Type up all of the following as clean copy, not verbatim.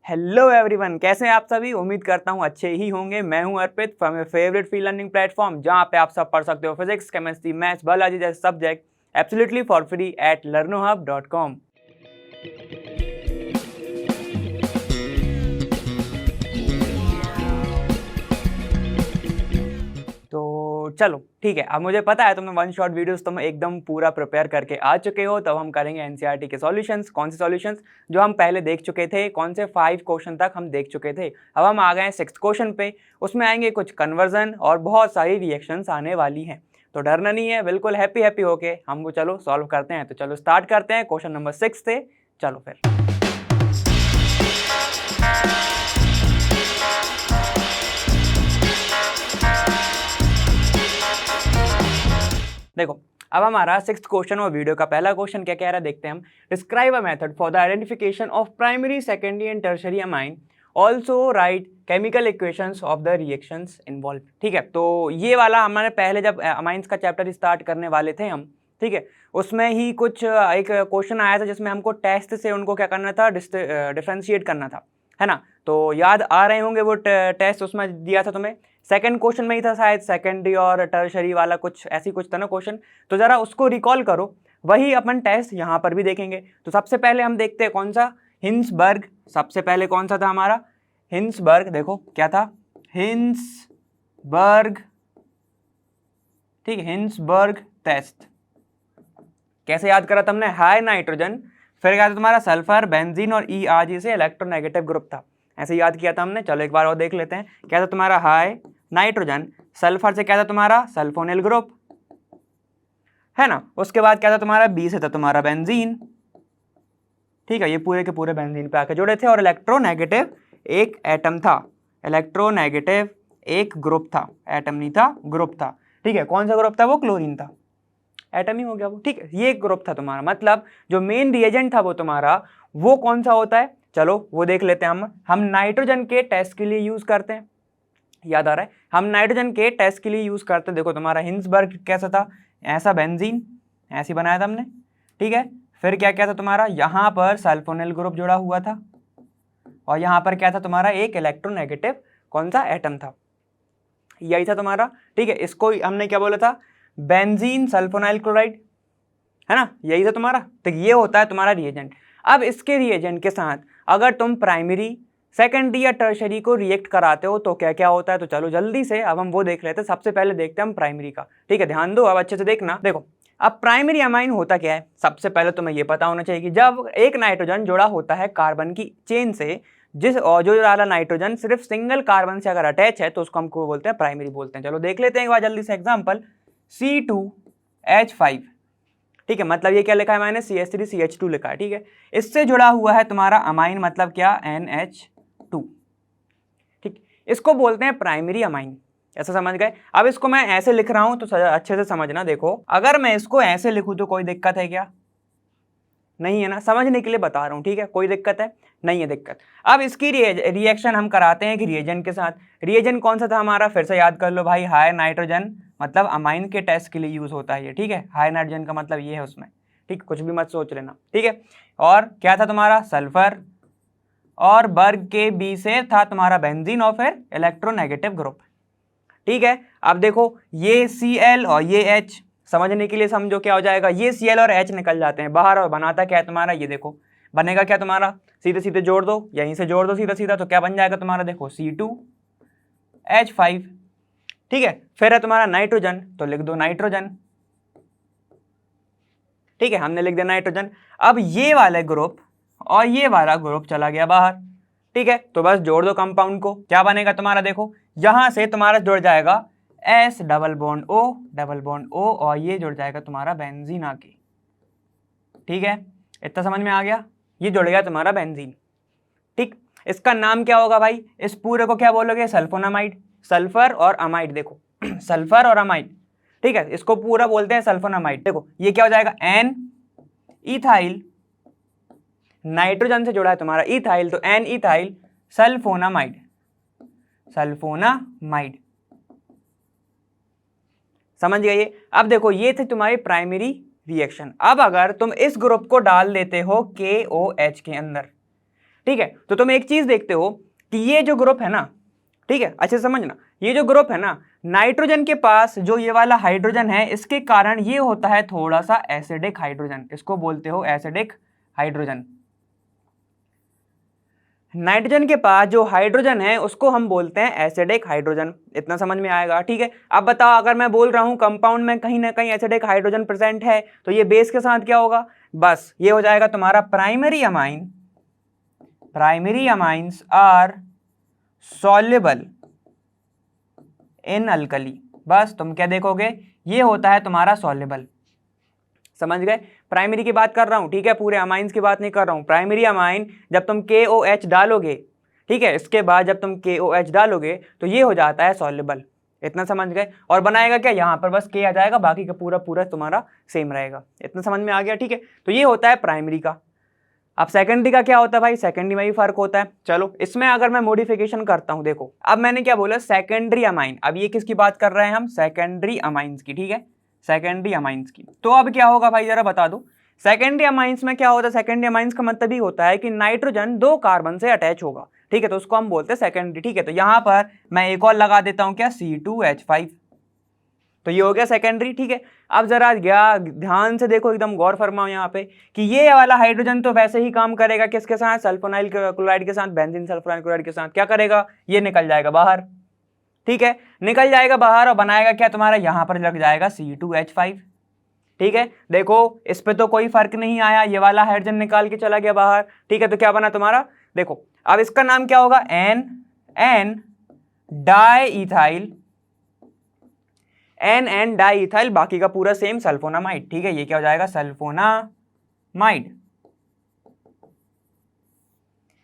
Hello everyone, कैसे हैं आप सभी। उम्मीद करता हूं अच्छे ही होंगे। मैं हूं Arpit from your favourite free learning platform, जहां पे आप सब पढ़ सकते हो फिजिक्स, केमिस्ट्री, मैथ्स, बायोलॉजी जैसे subject absolutely for free at learnohub.com। तो चलो ठीक है, अब मुझे पता है तुमने वन शॉट वीडियोस तुम एकदम पूरा प्रिपेयर करके आ चुके हो। तब हम करेंगे एनसीईआरटी के सॉल्यूशंस। कौन से सॉल्यूशंस? जो हम पहले देख चुके थे, कौन से 5 क्वेश्चन तक हम देख चुके थे। अब हम आ गए हैं 6th क्वेश्चन पे। उसमें आएंगे कुछ कन्वर्जन और बहुत सारी रिएक्शंस आने वाली हैं। तो डरना नहीं है, बिल्कुल हैप्पी होके हम वो चलो सॉल्व करते हैं। तो चलो स्टार्ट करते हैं क्वेश्चन नंबर 6 से। चलो फिर देखो, अब हमारा 6th क्वेश्चन और वीडियो का पहला क्वेश्चन क्या कह रहा है देखते हैं हम। Describe a method for the identification of primary, secondary and tertiary amine, also right chemical equations of the reactions involve. ठीक है, तो ये वाला हमारे पहले जब अमाइंस का चैप्टर स्टार्ट करने वाले थे हम, ठीक है, उसमें ही कुछ एक क्वेश्चन आया था जिसमें हमको टेस्ट से उनको क्या करना था, डिफ्रेंशिएट करना था, है ना। तो याद आ रहे होंगे वो टेस्ट उसमें दिया था तुम्हें। सेकंड क्वेश्चन में ही था शायद, सेकेंडरी और टर्शरी वाला कुछ ऐसी कुछ था ना क्वेश्चन। तो जरा उसको रिकॉल करो, वही अपन टेस्ट यहाँ पर भी देखेंगे। तो सबसे पहले हम देखते हैं कौन सा, हिंसबर्ग। सबसे पहले कौन सा था हमारा, हिंसबर्ग। देखो क्या था, हिंसबर्ग, ठीक है, हिंसबर्ग टेस्ट। कैसे याद करा तुमने, हाई नाइट्रोजन, फिर क्या था तुम्हारा सल्फर, बेंजीन और ERG से इलेक्ट्रोनेगेटिव ग्रुप था, ऐसे याद किया था हमने। चलो एक बार और देख लेते हैं। क्या था तुम्हारा, हाई नाइट्रोजन, सल्फर से क्या था तुम्हारा, सल्फोनिल ग्रुप, है ना। उसके बाद क्या था तुम्हारा, B से था तुम्हारा बेंजीन, ठीक है, ये पूरे के पूरे बेंजीन पे आके जुड़े थे। और इलेक्ट्रोनेगेटिव एक एटम था, इलेक्ट्रोनेगेटिव एक ग्रुप था, एटम नहीं था, ग्रुप था। ठीक है, कौन सा ग्रुप था वो, क्लोरीन था, एटम ही हो गया वो। ठीक है, ये एक ग्रुप था तुम्हारा। मतलब जो मेन रिएजेंट था वो तुम्हारा, वो कौन सा होता है, चलो वो देख लेते हैं हम नाइट्रोजन के टेस्ट के लिए यूज करते हैं। याद आ रहा है, हम नाइट्रोजन के टेस्ट के लिए यूज करते हैं। देखो तुम्हारा हिंसबर्ग कैसा था, ऐसा बेंजीन ऐसे बनाया था हमने, ठीक है। फिर क्या क्या था तुम्हारा, यहाँ पर सल्फोनिल ग्रुप जुड़ा हुआ था, और यहाँ पर क्या था तुम्हारा, एक इलेक्ट्रोनेगेटिव कौन सा एटम था, यही था तुम्हारा। ठीक है, इसको हमने क्या बोला था, बेंजीन सल्फोनाइल क्लोराइड, है ना, यही था तुम्हारा। तो ये होता है तुम्हारा रिएजेंट। अब इसके रिएजेंट के साथ अगर तुम प्राइमरी, सेकेंडरी या टर्शरी को रिएक्ट कराते हो तो क्या क्या होता है। तो चलो जल्दी से अब हम वो देख लेते हैं। सबसे पहले देखते हैं हम प्राइमरी का, ठीक है, ध्यान दो अब अच्छे से देखना। देखो अब प्राइमरी अमाइन होता क्या है, सबसे पहले तुम्हें ये पता होना चाहिए कि जब एक नाइट्रोजन जुड़ा होता है कार्बन की चेन से, और जो वाला नाइट्रोजन सिर्फ सिंगल कार्बन से अगर अटैच है तो उसको हमको बोलते हैं प्राइमरी बोलते हैं। चलो देख लेते हैं एक बार जल्दी से एग्जाम्पल, C2H5, ठीक है, मतलब ये क्या लिखा है मैंने, CH3CH2 लिखा है, ठीक है। इससे जुड़ा हुआ है तुम्हारा अमाइन, मतलब क्या, NH2, ठीक, इसको बोलते हैं प्राइमरी अमाइन। ऐसा समझ गए। अब इसको मैं ऐसे लिख रहा हूं तो अच्छे से समझना। देखो अगर मैं इसको ऐसे लिखूं तो कोई दिक्कत है क्या, नहीं है ना, समझने के लिए बता रहा हूं, ठीक है, कोई दिक्कत है, नहीं है दिक्कत। अब इसकी रिएक्शन हम कराते हैं कि रिएजेंट के साथ। रिएजेंट कौन सा था हमारा, फिर से याद कर लो भाई, हाई नाइट्रोजन, मतलब अमाइन के टेस्ट के लिए यूज होता है ये, ठीक है। हाई नाइट्रोजन का मतलब ये है उसमें, ठीक, कुछ भी मत सोच लेना, ठीक है। और क्या था तुम्हारा, सल्फर, और बर्ग के B से था तुम्हारा बेंजीन, और फिर इलेक्ट्रोनेगेटिव ग्रुप, ठीक है। अब देखो ये Cl और ये H, समझने के लिए समझो क्या हो जाएगा, ये Cl और H निकल जाते हैं बाहर, और बनाता क्या है तुम्हारा, ये देखो बनेगा क्या तुम्हारा, सीधे सीधे जोड़ दो, यहीं से जोड़ दो सीधा सीधा, तो क्या बन जाएगा तुम्हारा, देखो C2H5, ठीक है। फिर है तुम्हारा नाइट्रोजन, तो लिख दो नाइट्रोजन, ठीक है, हमने लिख दिया नाइट्रोजन। अब ये वाले ग्रुप और ये वाला ग्रुप चला गया बाहर, ठीक है, तो बस जोड़ दो कंपाउंड को, क्या बनेगा तुम्हारा, देखो यहां से तुम्हारा जुड़ जाएगा S डबल बॉन्ड O, और ये जुड़ जाएगा तुम्हारा बेंजीन आके, ठीक है, इतना समझ में आ गया, ये जुड़ गया तुम्हारा बेंजीन, ठीक। इसका नाम क्या होगा भाई, इस पूरे को क्या बोलोगे, सल्फोनामाइड, सल्फर और अमाइड, देखो सल्फर और अमाइड, ठीक है, इसको पूरा बोलते हैं सल्फोनामाइड। देखो ये क्या हो जाएगा, N इथाइल, नाइट्रोजन से जुड़ा है तुम्हारा इथाइल, तो N इथाइल सल्फोनामाइड, सल्फोनामाइड, समझ गए। अब देखो ये थे तुम्हारी प्राइमरी रिएक्शन। अब अगर तुम इस ग्रुप को डाल देते हो KOH के अंदर, ठीक है। तो तुम एक चीज देखते हो कि ये जो ग्रुप है ना, ठीक है, अच्छे से समझना, ये जो ग्रुप है ना, नाइट्रोजन के पास जो ये वाला हाइड्रोजन है, इसके कारण ये होता है थोड़ा सा एसिडिक हाइड्रोजन, इसको बोलते हो एसिडिक हाइड्रोजन। नाइट्रोजन के पास जो हाइड्रोजन है उसको हम बोलते हैं एसिडिक हाइड्रोजन। इतना समझ में आएगा, ठीक है। अब बताओ, अगर मैं बोल रहा हूं कंपाउंड में कहीं ना कहीं एसिडिक हाइड्रोजन प्रेजेंट है, तो ये बेस के साथ क्या होगा, बस ये हो जाएगा तुम्हारा primary amine. Primary amines are soluble in alkali. बस तुम क्या देखोगे, ये होता है तुम्हारा सॉल्युबल। समझ गए, प्राइमरी की बात कर रहा हूं, ठीक है, पूरे अमाइंस की बात नहीं कर रहा हूं। प्राइमरी अमाइन जब तुम KOH डालोगे, ठीक है, इसके बाद जब तुम KOH डालोगे तो ये हो जाता है सॉल्युबल। इतना समझ गए। और बनाएगा क्या, यहाँ पर बस K आ जाएगा, बाकी का पूरा पूरा तुम्हारा सेम रहेगा। इतना समझ में आ गया, ठीक है। तो ये होता है प्राइमरी का। अब सेकेंडरी का क्या होता है भाई, सेकेंडरी में भी फर्क होता है। चलो इसमें अगर मैं मॉडिफिकेशन करता हूं, देखो अब मैंने क्या बोला, सेकेंडरी अमाइन। अब ये किसकी बात कर रहे हैं हम, सेकेंडरी अमाइंस की, ठीक है, सेकेंडरी अमाइंस की। तो अब क्या होगा भाई, जरा बता दो, सेकेंडरी अमाइंस में क्या होता है। सेकेंडरी अमाइंस का मतलब ही होता है कि नाइट्रोजन 2 कार्बन से अटैच होगा, ठीक है, तो उसको हम बोलते हैं सेकेंडरी, ठीक है। तो यहां पर मैं एक और लगा देता हूं, क्या, C2H5, तो ये हो गया सेकेंडरी, ठीक है। अब जरा ध्यान से देखो, एकदम गौर फरमाओ यहाँ पे कि ये वाला हाइड्रोजन तो वैसे ही काम करेगा किसके साथ, सल्फोनाइल क्लोराइड के साथ, बेंजीन सल्फोनाइल क्लोराइड के साथ। क्या करेगा, ये निकल जाएगा बाहर, ठीक है, निकल जाएगा बाहर और बनाएगा क्या तुम्हारा, यहां पर लग जाएगा C2H5, ठीक है। देखो इस पे तो कोई फर्क नहीं आया, ये वाला हाइड्रोजन निकाल के चला गया बाहर, ठीक है। तो क्या बना तुम्हारा, देखो अब इसका नाम क्या होगा, N डाईइथाइल, N डाईइथाइल, बाकी का पूरा सेम सल्फोनामाइड, ठीक है। ये क्या हो जाएगा, सल्फोनामाइड,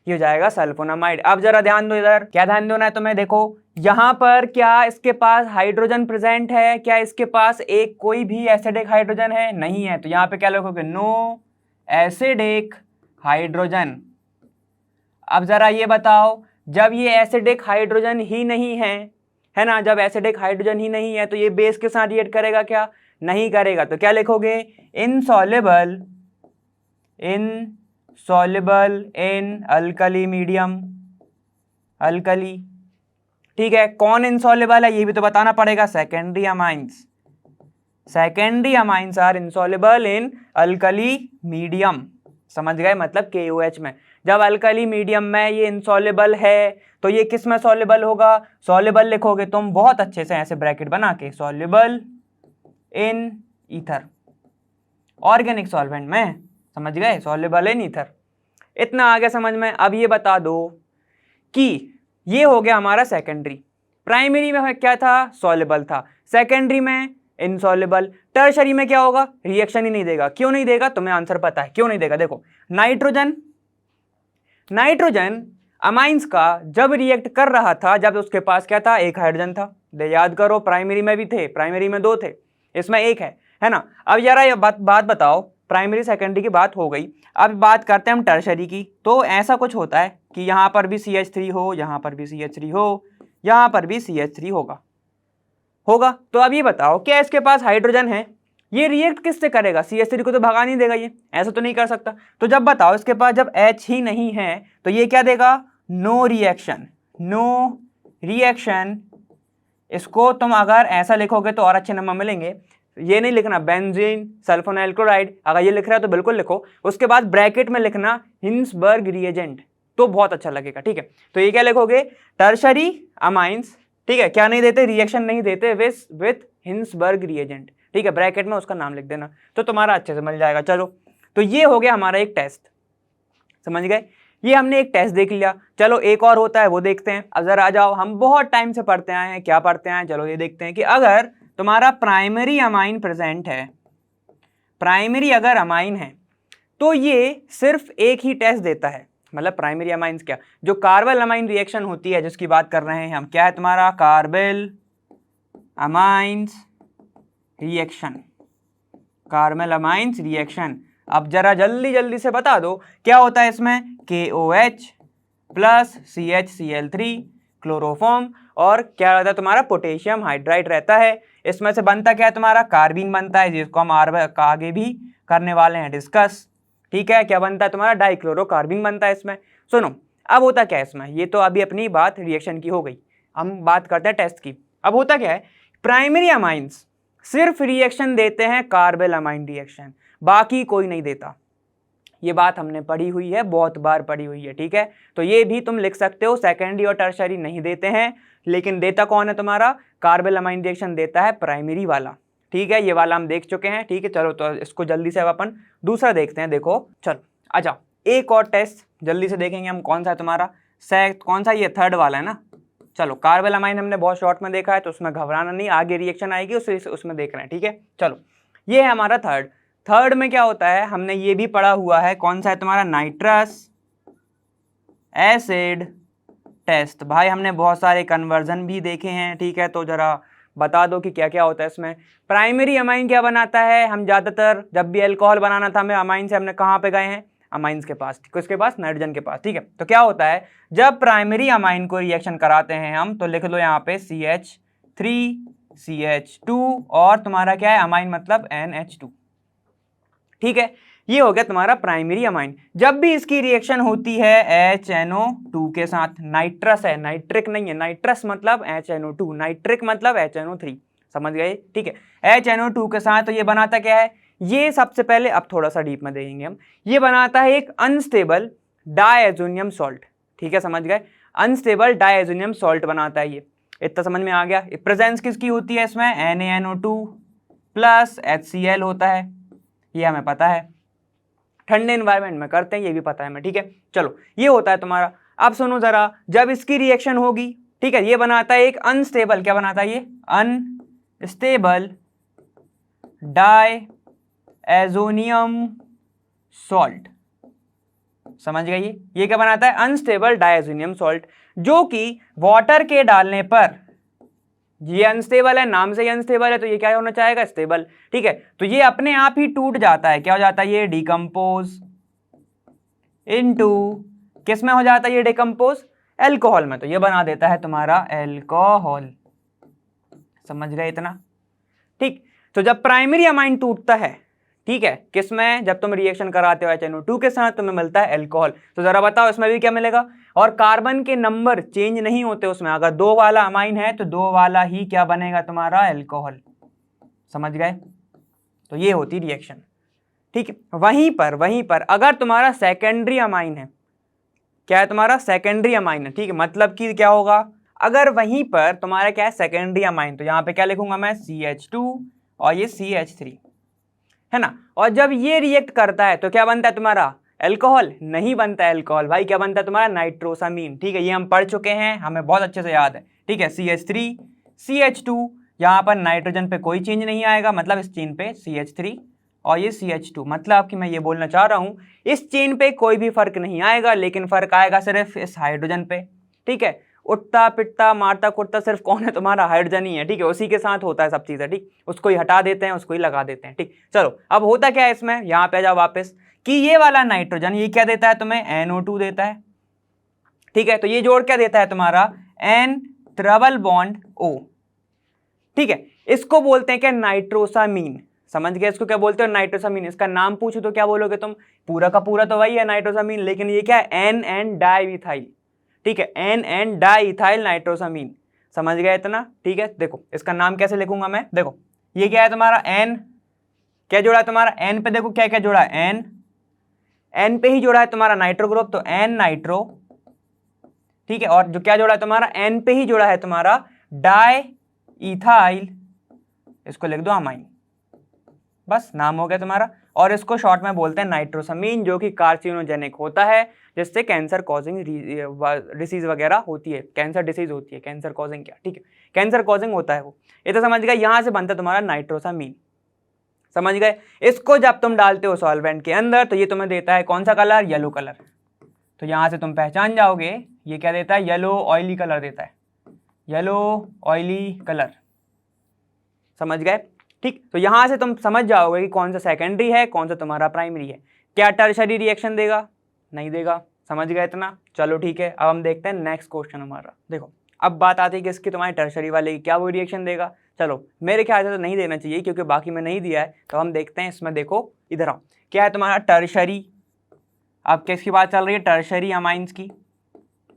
ये हो जाएगा सल्फोनामाइड। अब जरा ध्यान दो इधर, क्या ध्यान देना है तुम्हें, देखो यहां पर क्या इसके पास हाइड्रोजन प्रेजेंट है, क्या इसके पास एक कोई भी एसिडिक हाइड्रोजन है, नहीं है। तो यहां पे क्या लिखोगे, नो एसिडिक हाइड्रोजन। अब जरा ये बताओ, जब ये एसिडिक हाइड्रोजन ही नहीं है ना, जब एसिडिक हाइड्रोजन ही नहीं है तो ये बेस के साथ रिएक्ट करेगा क्या, नहीं करेगा। तो क्या लिखोगे, insoluble in alkali medium, alkali, ठीक है। कौन इनसॉल्युबल है ये भी तो बताना पड़ेगा, secondary amines. Secondary amines are insoluble in alkali medium, समझ गए, मतलब KOH में। जब अल्कली मीडियम में ये इनसॉल्युबल है तो ये किस में सॉल्युबल होगा, सॉल्युबल लिखोगे तुम बहुत अच्छे से ऐसे ब्रैकेट बना के, soluble in ether, organic solvent में, समझ गए, सॉल्युबल इन ईथर। इतना आ गया समझ में। अब ये बता दो कि ये हो गया हमारा सेकेंडरी। प्राइमरी में क्या था, सॉल्युबल था, सेकेंडरी में इनसॉल्युबल, टर्शरी में क्या होगा, रिएक्शन ही नहीं देगा। क्यों नहीं देगा, तुम्हें आंसर पता है क्यों नहीं देगा। देखो नाइट्रोजन अमाइंस का जब रिएक्ट कर रहा था, जब उसके पास क्या था, एक हाइड्रोजन था, याद करो, प्राइमरी में भी थे, प्राइमरी में 2 थे, इसमें एक है ना। अब जरा ये बात बताओ, प्राइमरी सेकेंडरी की बात हो गई, अब बात करते हैं हम टर्शरी की। तो ऐसा कुछ होता है कि यहां पर भी CH3 हो, यहां पर भी CH3 हो, यहां पर भी CH3 होगा। तो अब ये बताओ, क्या इसके पास हाइड्रोजन है, ये रिएक्ट किससे करेगा, CH3 को तो भगा नहीं देगा, ये ऐसा तो नहीं कर सकता। तो जब बताओ इसके पास जब H ही नहीं है तो ये क्या देगा, नो रिएक्शन, नो रिएक्शन। इसको तुम अगर ऐसा लिखोगे तो और अच्छे नंबर मिलेंगे। ये नहीं लिखना बेंजीन सल्फोनाइल क्लोराइड, अगर ये लिख रहा है तो बिल्कुल लिखो, उसके बाद ब्रैकेट में लिखना हिंसबर्ग रिएजेंट, तो बहुत अच्छा लगेगा, ठीक है। तो ये क्या लिखोगे, टर्शरी अमाइंस, ठीक है, क्या नहीं देते, रिएक्शन नहीं देते विथ हिंसबर्ग रिएजेंट, ठीक है, ब्रैकेट में उसका नाम लिख देना, तो तुम्हारा अच्छे से मिल जाएगा। चलो तो ये हो गया हमारा एक टेस्ट, समझ गए, ये हमने एक टेस्ट देख लिया। चलो एक और होता है वो देखते हैं। अब जरा आ जाओ, हम बहुत टाइम से पढ़ते आए हैं, क्या पढ़ते आए हैं, चलो ये देखते हैं कि अगर तुम्हारा प्राइमरी अमाइन प्रेजेंट है, प्राइमरी अगर अमाइन है तो ये सिर्फ एक ही टेस्ट देता है। मतलब प्राइमरी अमाइंस क्या, जो कार्बल अमाइन रिएक्शन होती है जिसकी बात कर रहे हैं हम, क्या है तुम्हारा, carpal amines reaction, carpal amines reaction. अब जरा जल्दी से बता दो क्या होता है इसमें, KOH प्लस CHCl3 क्लोरोफॉर्म, और क्या रहता है तुम्हारा, पोटेशियम हाइड्राइड रहता है। इसमें से बनता क्या है तुम्हारा, कार्बीन बनता है, जिसको हम आगे भी करने वाले हैं डिस्कस, ठीक है, क्या बनता है तुम्हारा, डाइक्लोरोकार्बिन बनता है इसमें। सुनो अब होता क्या है इसमें, ये तो अभी अपनी बात रिएक्शन की हो गई, हम बात करते हैं टेस्ट की। अब होता क्या है, प्राइमरी अमाइंस सिर्फ रिएक्शन देते हैं कार्बेल अमाइन रिएक्शन, बाकी कोई नहीं देता। ये बात हमने पढ़ी हुई है, बहुत बार पढ़ी हुई है, ठीक है। तो ये भी तुम लिख सकते हो, सेकेंडरी और टर्शरी नहीं देते हैं, लेकिन देता कौन है तुम्हारा, कार्बेल अमाइन रिएक्शन देता है प्राइमरी वाला, ठीक है। ये वाला हम देख चुके हैं, ठीक है। चलो तो इसको जल्दी से अब अपन दूसरा देखते हैं। देखो चलो आ जाओ, एक और टेस्ट जल्दी से देखेंगे हम, कौन सा है तुम्हारा, कौन सा, ये थर्ड वाला है ना। चलो कार्बेल अमाइन हमने बहुत शॉर्ट में देखा है, तो उसमें घबराना नहीं, आगे रिएक्शन आएगी उसमें देख रहे हैं, ठीक है। चलो ये है हमारा थर्ड में क्या होता है, हमने ये भी पढ़ा हुआ है, कौन सा है तुम्हारा, नाइट्रस एसिड टेस्ट। भाई हमने बहुत सारे कन्वर्जन भी देखे हैं, ठीक है। तो जरा बता दो कि क्या क्या होता है इसमें। प्राइमरी अमाइन क्या बनाता है, हम ज़्यादातर जब भी अल्कोहल बनाना था हमें अमाइन से, हमने कहाँ पे गए हैं, अमाइंस के पास, किसके पास, नाइट्रोजन के पास, ठीक है। तो क्या होता है, जब प्राइमरी अमाइन को रिएक्शन कराते हैं हम, तो लिख लो यहाँ पे CH3 CH2 और तुम्हारा क्या है, अमाइन मतलब NH2, ठीक है। ये हो गया तुम्हारा प्राइमरी अमाइन। जब भी इसकी रिएक्शन होती है HNO2 के साथ, नाइट्रस है, नाइट्रिक नहीं है, नाइट्रस मतलब HNO2, नाइट्रिक मतलब HNO3, समझ गए, ठीक है। HNO2 के साथ, तो ये बनाता क्या है, ये सबसे पहले, अब थोड़ा सा डीप में देखेंगे हम, ये बनाता है एक अनस्टेबल डायजोनियम सॉल्ट, ठीक है, समझ गए, अनस्टेबल डायजोनियम सॉल्ट बनाता है ये, इतना समझ में आ गया। प्रेजेंस किसकी होती है इसमें, NaNO2 प्लस HCl होता है, ये हमें पता है, ठंडे एनवायरनमेंट में करते हैं, ये भी पता है हमें, ठीक है। चलो ये होता है तुम्हारा। अब सुनो जरा, जब इसकी रिएक्शन होगी, ठीक है, ये बनाता है एक अनस्टेबल, क्या बनाता है ये, अनस्टेबल डायजोनियम सॉल्ट, समझ गए, ये क्या बनाता है, अनस्टेबल डायजोनियम सॉल्ट, जो कि वाटर के डालने पर, ये अनस्टेबल है, नाम से ही अनस्टेबल है, तो ये क्या होना चाहेगा, स्टेबल, ठीक है। तो ये अपने आप ही टूट जाता है, क्या हो जाता है, ये डिकम्पोज इनटू, किस में हो जाता है ये डिकम्पोज, एल्कोहल में, तो ये बना देता है तुम्हारा एल्कोहल, समझ गए इतना, ठीक। तो जब प्राइमरी अमाइन टूटता है, ठीक है, किसमें, जब तुम रिएक्शन कराते हो HNO2 के साथ, तुम्हें मिलता है एल्कोहल। तो जरा बताओ इसमें भी क्या मिलेगा, और कार्बन के नंबर चेंज नहीं होते उसमें, अगर 2 वाला अमाइन है तो 2 वाला ही क्या बनेगा तुम्हारा, एल्कोहल, समझ गए। तो ये होती रिएक्शन, ठीक है। वहीं पर अगर तुम्हारा सेकेंडरी अमाइन है, क्या है तुम्हारा, सेकेंडरी अमाइन है, ठीक है, मतलब कि क्या होगा, अगर वहीं पर तुम्हारा क्या है, सेकेंडरी अमाइन, तो यहाँ पे क्या लिखूंगा मैं, CH2 और ये CH3 है ना। और जब ये रिएक्ट करता है तो क्या बनता है तुम्हारा, अल्कोहल नहीं बनता है, अल्कोहल भाई क्या बनता है तुम्हारा, नाइट्रोसामीन, ठीक है। ये हम पढ़ चुके हैं, हमें बहुत अच्छे से याद है, ठीक है। CH3 CH2, यहाँ पर नाइट्रोजन पे कोई चेंज नहीं आएगा, मतलब इस चेन पे CH3 और ये CH2, मतलब कि मैं ये बोलना चाह रहा हूँ, इस चेन पे कोई भी फर्क नहीं आएगा, लेकिन फर्क आएगा सिर्फ इस हाइड्रोजन पे, ठीक है। उठता पिटता मारता कुटता सिर्फ कौन है तुम्हारा, हाइड्रोजन ही है, ठीक है, उसी के साथ होता है सब चीज़ें, ठीक, उसको ही हटा देते हैं, उसको ही लगा देते हैं, ठीक। चलो अब होता क्या है इसमें, यहाँ पे जाओ वापस, कि ये वाला नाइट्रोजन ये क्या देता है तुम्हें, NO2 देता है, ठीक है। तो ये जोड़ क्या देता है तुम्हारा, N ट्रबल बॉन्ड O, ठीक है। इसको बोलते हैं क्या, नाइट्रोसामीन, समझ गए, इसको क्या बोलते हो, नाइट्रोसामीन। इसका नाम पूछो तो क्या बोलोगे तुम, पूरा का पूरा तो वही है नाइट्रोसामीन, लेकिन ये क्या है, NN डाइइथाइल, ठीक है, NN डाइइथाइल नाइट्रोसामीन, समझ गए इतना, ठीक है। देखो इसका नाम कैसे लिखूंगा मैं, देखो ये क्या है तुम्हारा, N क्या जोड़ा है तुम्हारा, N पे देखो क्या क्या जोड़ा है, N पे ही जोड़ा है तुम्हारा नाइट्रो ग्रुप, तो N नाइट्रो, ठीक है। और जो क्या जोड़ा है तुम्हारा, N पे ही जोड़ा है तुम्हारा डाइइथाइल, इसको लिख दो अमाइन, बस नाम हो गया तुम्हारा। और इसको शॉर्ट में बोलते हैं नाइट्रोसामीन, जो कि कार्सिनोजेनिक होता है, जिससे कैंसर कॉजिंग डिसीज वगैरह होती है, कैंसर डिसीज होती है, कैंसर कॉजिंग क्या, ठीक है, कैंसर कॉजिंग होता है वो, ये तो समझ गए। यहां से बनता है तुम्हारा नाइट्रोसामीन, समझ गए। इसको जब तुम डालते हो सॉल्वेंट के अंदर, तो ये तुम्हें देता है कौन सा कलर, येलो कलर, तो यहां से तुम पहचान जाओगे ये क्या देता है, येलो ऑयली कलर देता है, येलो ऑयली कलर, समझ गए, ठीक। तो यहां से तुम समझ जाओगे कि कौन सा सेकेंडरी है, कौन सा तुम्हारा प्राइमरी है। क्या टर्शरी रिएक्शन देगा, नहीं देगा, समझ गए इतना। चलो ठीक है, अब हम देखते हैं नेक्स्ट क्वेश्चन हमारा। देखो अब बात आती है कि इसकी तुम्हारी टर्शरी वाले की क्या वो रिएक्शन देगा। चलो मेरे ख्याल से तो नहीं देना चाहिए, क्योंकि बाकी में नहीं दिया है, तो हम देखते हैं इसमें। देखो इधर आओ, क्या है तुम्हारा टर्शरी अब किसकी बात चल रही है? टर्शरी अमाइंस की।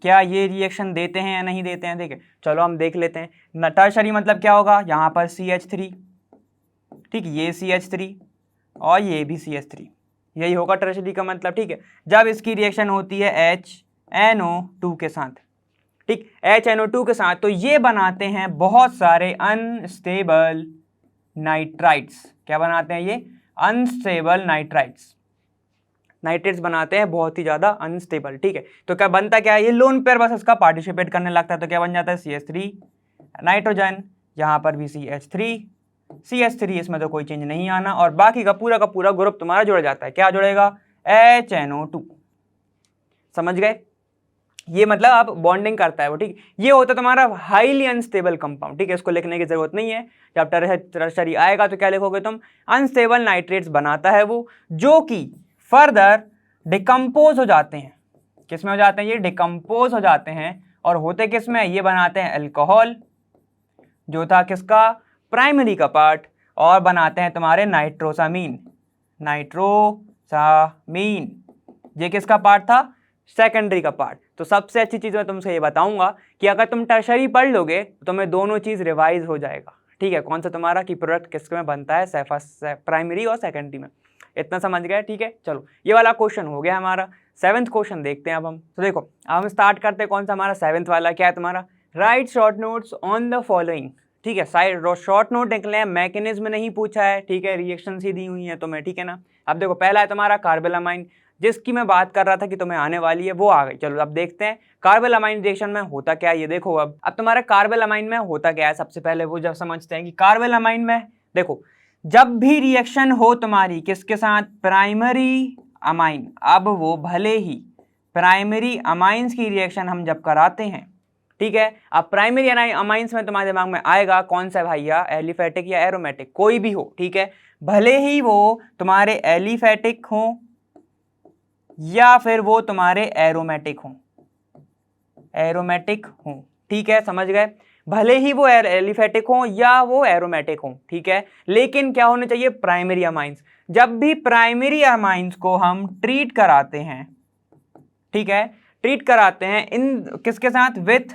क्या ये रिएक्शन देते हैं या नहीं देते हैं? देखिए चलो हम देख लेते हैं। टर्शरी मतलब क्या होगा? यहाँ पर CH3, ठीक, ये CH3 और ये भी CH3, यही होगा टर्शरी का मतलब, ठीक है। जब इसकी रिएक्शन होती है HNO2 के साथ, ठीक, HNO2 के साथ, तो ये बनाते हैं बहुत सारे अनस्टेबल नाइट्राइट्स। क्या बनाते हैं ये? अनस्टेबल नाइट्राइट्स, नाइट्रेट्स बनाते हैं बहुत ही ज़्यादा अनस्टेबल, ठीक है। तो क्या बनता क्या है? ये लोन पेयर बस इसका पार्टिसिपेट करने लगता है, तो क्या बन जाता है? CH3 नाइट्रोजन, यहाँ पर भी CH3, इसमें तो कोई चेंज नहीं आना, और बाकी का पूरा ग्रुप तुम्हारा जुड़ जाता है। क्या जुड़ेगा? HNO2। समझ गए? ये मतलब आप बॉन्डिंग करता है वो, ठीक। ये होता है तुम्हारा हाईली अनस्टेबल कंपाउंड, ठीक है, इसको लिखने की जरूरत नहीं है। जब टर्शरी आएगा तो क्या लिखोगे तुम? अनस्टेबल नाइट्रेट्स बनाता है वो, जो कि फर्दर डिकम्पोज हो जाते हैं। किसमें हो जाते हैं? ये डिकम्पोज हो जाते हैं, और होते किसमें? ये बनाते हैं अल्कोहल, जो था किसका? प्राइमरी का पार्ट, और बनाते हैं तुम्हारे नाइट्रोसामीन। ये किसका पार्ट था? सेकेंडरी का पार्ट। तो सबसे अच्छी चीज़ मैं तुमसे ये बताऊंगा कि अगर तुम टर्शरी पढ़ लोगे तो तुम्हें दोनों चीज़ रिवाइज हो जाएगा, ठीक है। कौन सा तुम्हारा की प्रोडक्ट किसमें बनता है? प्राइमरी और सेकेंडरी में। इतना समझ गए, ठीक है। चलो ये वाला क्वेश्चन हो गया हमारा। 7th क्वेश्चन देखते हैं अब हम। तो देखो अब हम स्टार्ट करते हैं। कौन सा हमारा 7th वाला? क्या है तुम्हारा? Right short notes on the following, ठीक है। शॉर्ट नोट निकले हैं, मैकेनिज्म नहीं पूछा है, ठीक है, रिएक्शन सी दी हुई है तुम्हें, ठीक है ना। अब देखो पहला है तुम्हारा कार्बेलामाइन, जिसकी मैं बात कर रहा था कि तुम्हें आने वाली है, वो आ गई। चलो अब देखते हैं कार्बेलामाइन रिएक्शन में होता क्या है। ये देखो अब तुम्हारा कार्बेलामाइन में होता क्या है। सबसे पहले वो जब समझते हैं कि कार्बेलामाइन में देखो, जब भी रिएक्शन हो तुम्हारी किसके साथ? Primary amine. अब वो भले ही प्राइमरी अमाइंस की रिएक्शन हम जब कराते हैं, ठीक है। अब प्राइमरी अमाइंस में तुम्हारे दिमाग में आएगा कौन सा भैया? एलिफेटिक या एरोमेटिक, कोई भी हो, ठीक है। भले ही वो तुम्हारे एलिफेटिक हो या फिर वो तुम्हारे एरोमेटिक हो, ठीक है, समझ गए। भले ही वो एलिफेटिक हो या वो एरोमेटिक हो, ठीक है, लेकिन क्या होने चाहिए? Primary amines. जब भी प्राइमरी अमाइंस को हम ट्रीट कराते हैं, ठीक है, ट्रीट कराते हैं इन किसके साथ? विथ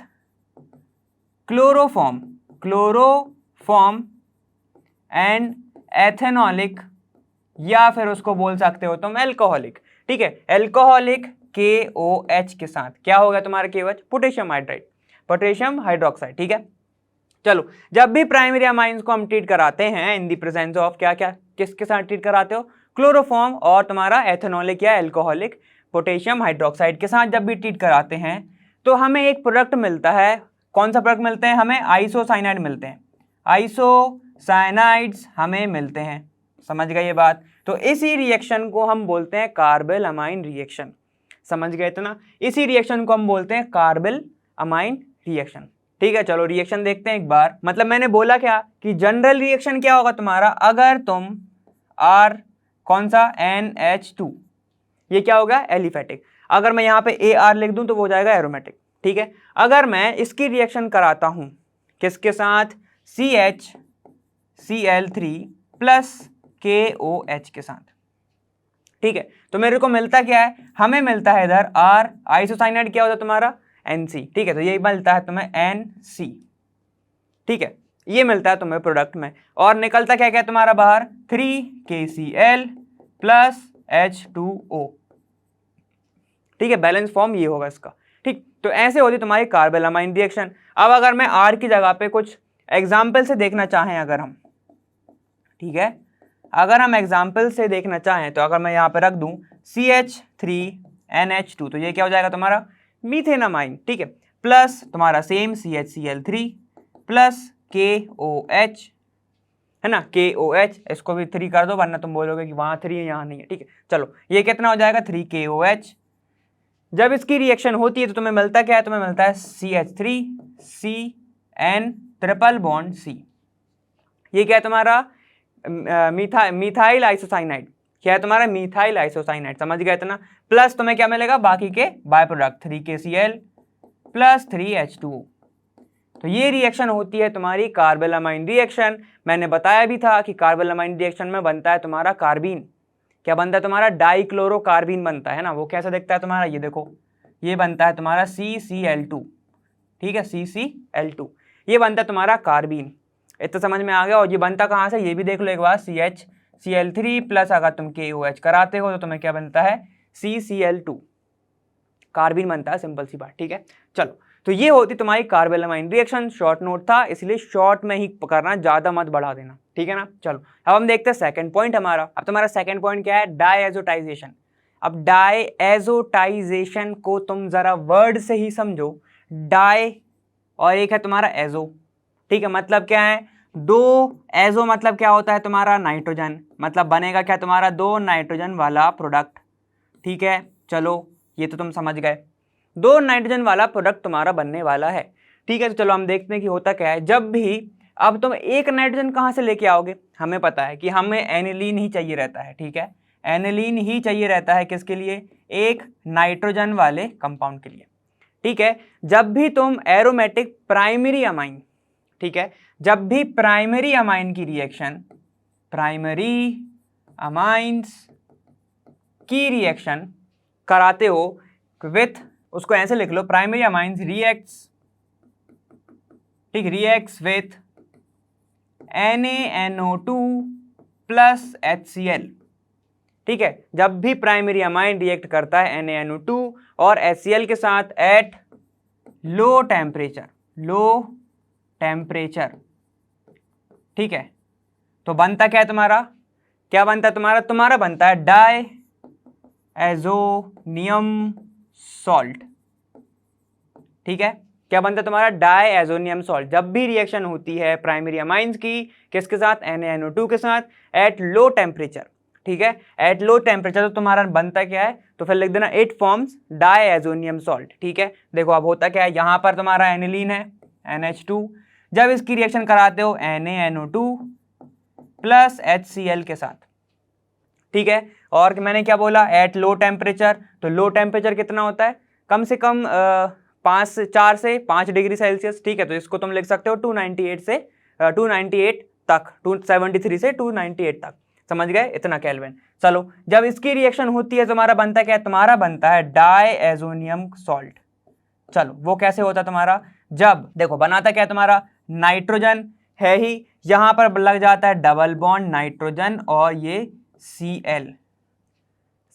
क्लोरोफॉर्म एंड एथेनॉलिक, या फिर उसको बोल सकते हो तुम एल्कोहलिक, ठीक है, एल्कोहलिक KOH के साथ। क्या हो गया तुम्हारा KOH? पोटेशियम हाइड्रोक्साइड, ठीक है। चलो जब भी प्राइमरी अमाइंस को हम ट्रीट कराते हैं इन दी प्रेजेंस ऑफ क्या क्या, किसके साथ ट्रीट कराते हो? क्लोरोफॉर्म और तुम्हारा एथेनॉलिक या एल्कोहलिक पोटेशियम हाइड्रोक्साइड के साथ जब भी ट्रीट कराते हैं, तो हमें एक प्रोडक्ट मिलता है। कौन सा प्रोडक्ट मिलते हैं? हमें आइसोसाइनाइड मिलते हैं। आइसोसाइनाइड्स हमें मिलते हैं, समझ गए ये बात। तो इसी रिएक्शन को हम बोलते हैं कार्बेल अमाइन रिएक्शन, समझ गए तो ना। इसी रिएक्शन को हम बोलते हैं कार्बेल अमाइन रिएक्शन, ठीक है। चलो रिएक्शन देखते हैं एक बार। मतलब मैंने बोला क्या कि जनरल रिएक्शन क्या होगा तुम्हारा? अगर तुम R कौन सा? NH2, ये क्या होगा? एलिफेटिक। अगर मैं यहाँ पे AR लिख दूं तो वो हो जाएगा एरोमेटिक, ठीक है। अगर मैं इसकी रिएक्शन कराता हूं किसके साथ? CHCl3 प्लस KOH के साथ, ठीक है। तो मेरे को मिलता क्या है? हमें मिलता है इधर R, आइसोसाइनाइड क्या होता है तुम्हारा? NC, ठीक है। तो ये मिलता है तुम्हें NC, ठीक है, ये मिलता है तुम्हें प्रोडक्ट में। और निकलता क्या क्या तुम्हारा बाहर? 3KCl प्लस H2O, ठीक है। बैलेंस फॉर्म ये होगा इसका, ठीक। तो ऐसे होती तुम्हारी कार्बेलामाइन रिएक्शन। अब अगर मैं R की जगह पे कुछ एग्जाम्पल से देखना चाहें अगर हम, ठीक है, अगर हम एग्जाम्पल से देखना चाहें तो अगर मैं यहाँ पे रख दूं CH3NH2, तो ये क्या हो जाएगा तुम्हारा? मीथेनामाइन, ठीक है, प्लस तुम्हारा सेम CHCl3 प्लस KOH, है ना, KOH। इसको भी 3 कर दो वरना तुम बोलोगे कि वहाँ 3 है यहाँ नहीं है, ठीक है। चलो ये कितना हो जाएगा? 3KOH। जब इसकी रिएक्शन होती है तो तुम्हें मिलता क्या है? तुम्हें मिलता है CH3CN ट्रिपल बॉन्ड C। ये क्या है तुम्हारा? Methyl isocyanide. क्या है तुम्हारा? मिथाइल आइसोसाइनाइड, समझ गए इतना। प्लस तुम्हें क्या मिलेगा? बाकी के by product 3KCl plus 3H2O। तो ये रिएक्शन होती है तुम्हारी कार्बेलामाइन रिएक्शन। मैंने बताया भी था कि कार्बेलामाइन रिएक्शन में बनता है तुम्हारा कार्बीन। क्या बनता है तुम्हारा, डाइक्लोरोकार्बीन बनता है ना। वो कैसा दिखता है तुम्हारा, ये देखो, ये बनता है तुम्हारा CCl2, ठीक है, CCl2 ये बनता है तुम्हारा कार्बीन। इतना समझ में आ गया। और ये बनता कहाँ से, ये भी देख लो एक बार, CHCl3 प्लस अगर तुम KOH कराते हो तो तुम्हें क्या बनता है, CCl2 कार्बीन बनता है, सिंपल सी बात, ठीक है। चलो, तो ये होती तुम्हारी कार्बोनिलामाइन रिएक्शन। शॉर्ट नोट था इसलिए शॉर्ट में ही करना, ज्यादा मत बढ़ा देना, ठीक है ना। चलो अब हम देखते हैं सेकंड पॉइंट हमारा। अब तुम्हारा सेकंड पॉइंट क्या है, डायएजोटाइजेशन। अब डायएजोटाइजेशन को तुम जरा वर्ड से ही समझो, डाई और एक है तुम्हारा एजो, ठीक है। मतलब क्या है, दो, एजो मतलब क्या होता है तुम्हारा, नाइट्रोजन, मतलब बनेगा क्या तुम्हारा, दो नाइट्रोजन वाला प्रोडक्ट, ठीक है। चलो ये तो तुम समझ गए, दो नाइट्रोजन वाला प्रोडक्ट तुम्हारा बनने वाला है, ठीक है। तो चलो हम देखते हैं कि होता क्या है। जब भी, अब तुम एक नाइट्रोजन कहाँ से लेके आओगे, हमें पता है कि हमें एनिलीन ही चाहिए रहता है, ठीक है। एनिलीन ही चाहिए रहता है किसके लिए, एक नाइट्रोजन वाले कंपाउंड के लिए, ठीक है। जब भी तुम एरोमेटिक प्राइमरी अमाइन, ठीक है, जब भी प्राइमरी अमाइन की रिएक्शन, प्राइमरी अमाइंस की रिएक्शन कराते हो विथ, उसको ऐसे लिख लो, प्राइमरी अमाइंस रिएक्ट्स, ठीक, reacts with NaNO2 plus HCl, ठीक है। जब भी प्राइमरी अमाइन रिएक्ट करता है NaNO2 और HCl के साथ एट लो टेम्परेचर, ठीक है, तो बनता क्या है तुम्हारा, क्या बनता है तुम्हारा, तुम्हारा बनता है डाई एजोनियम सॉल्ट, ठीक है। क्या बनता है तुम्हारा, डाई एजोनियम सॉल्ट। जब भी रिएक्शन होती है प्राइमरी अमाइंस की, किसके साथ, NaNO2 के साथ एट लो टेम्परेचर, ठीक है, एट लो टेम्परेचर, तो तुम्हारा बनता क्या है, तो फिर लिख देना it forms diazonium salt, ठीक है। देखो अब होता क्या है, यहां पर तुम्हारा एनिलीन है NH2, जब इसकी रिएक्शन कराते हो NaNO2 प्लस HCl के साथ, ठीक है। और मैंने क्या बोला, एट लो टेम्परेचर, तो लो टेम्परेचर कितना होता है, कम से कम 4 से 5 डिग्री सेल्सियस, ठीक है। तो इसको तुम लिख सकते हो 298 से 298 तक, 273 से 298 तक, समझ गए, इतना केल्विन। चलो जब इसकी रिएक्शन होती है तुम्हारा बनता क्या है, तुम्हारा बनता है डाई एजोनियम सॉल्ट। चलो वो कैसे होता है तुम्हारा, जब देखो बनाता क्या है तुम्हारा, नाइट्रोजन है ही, यहां पर लग जाता है डबल बॉन्ड नाइट्रोजन और ये Cl,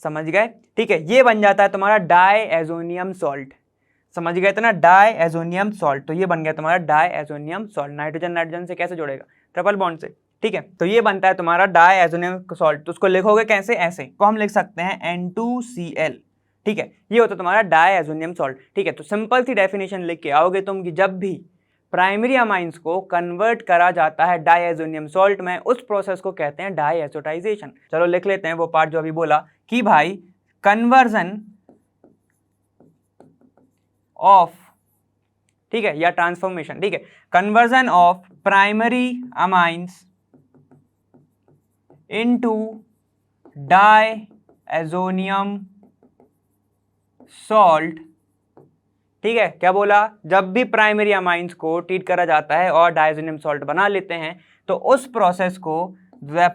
समझ गए, ठीक है। ये बन जाता है तुम्हारा डाई एजोनियम सॉल्ट, समझ गए इतना, डाई एजोनियम सॉल्ट। तो ये बन गया तुम्हारा diazonium salt. Nitrogen nitrogen से कैसे जोड़ेगा, ट्रिपल बॉन्ड से, ठीक है। तो ये बनता है तुम्हारा डाई एजोनियम सॉल्ट। तो उसको लिखोगे कैसे, ऐसे को हम लिख सकते हैं N2Cl, ठीक है। ये होता है तुम्हारा डाई एजोनियम सॉल्ट, ठीक है। तो सिंपल सी डेफिनेशन लिख के आओगे तुम कि जब भी प्राइमरी अमाइंस को कन्वर्ट करा जाता है डाइएजोनियम सॉल्ट में, उस प्रोसेस को कहते हैं डाइएजोटाइजेशन। चलो लिख लेते हैं वो पार्ट जो अभी बोला कि भाई कन्वर्जन ऑफ, ठीक है, या ट्रांसफॉर्मेशन, ठीक है, conversion of primary amines into diazonium salt, ठीक है। क्या बोला, जब भी प्राइमरी अमाइंस को ट्रीट करा जाता है और डाइएजोनियम सॉल्ट बना लेते हैं, तो उस प्रोसेस को this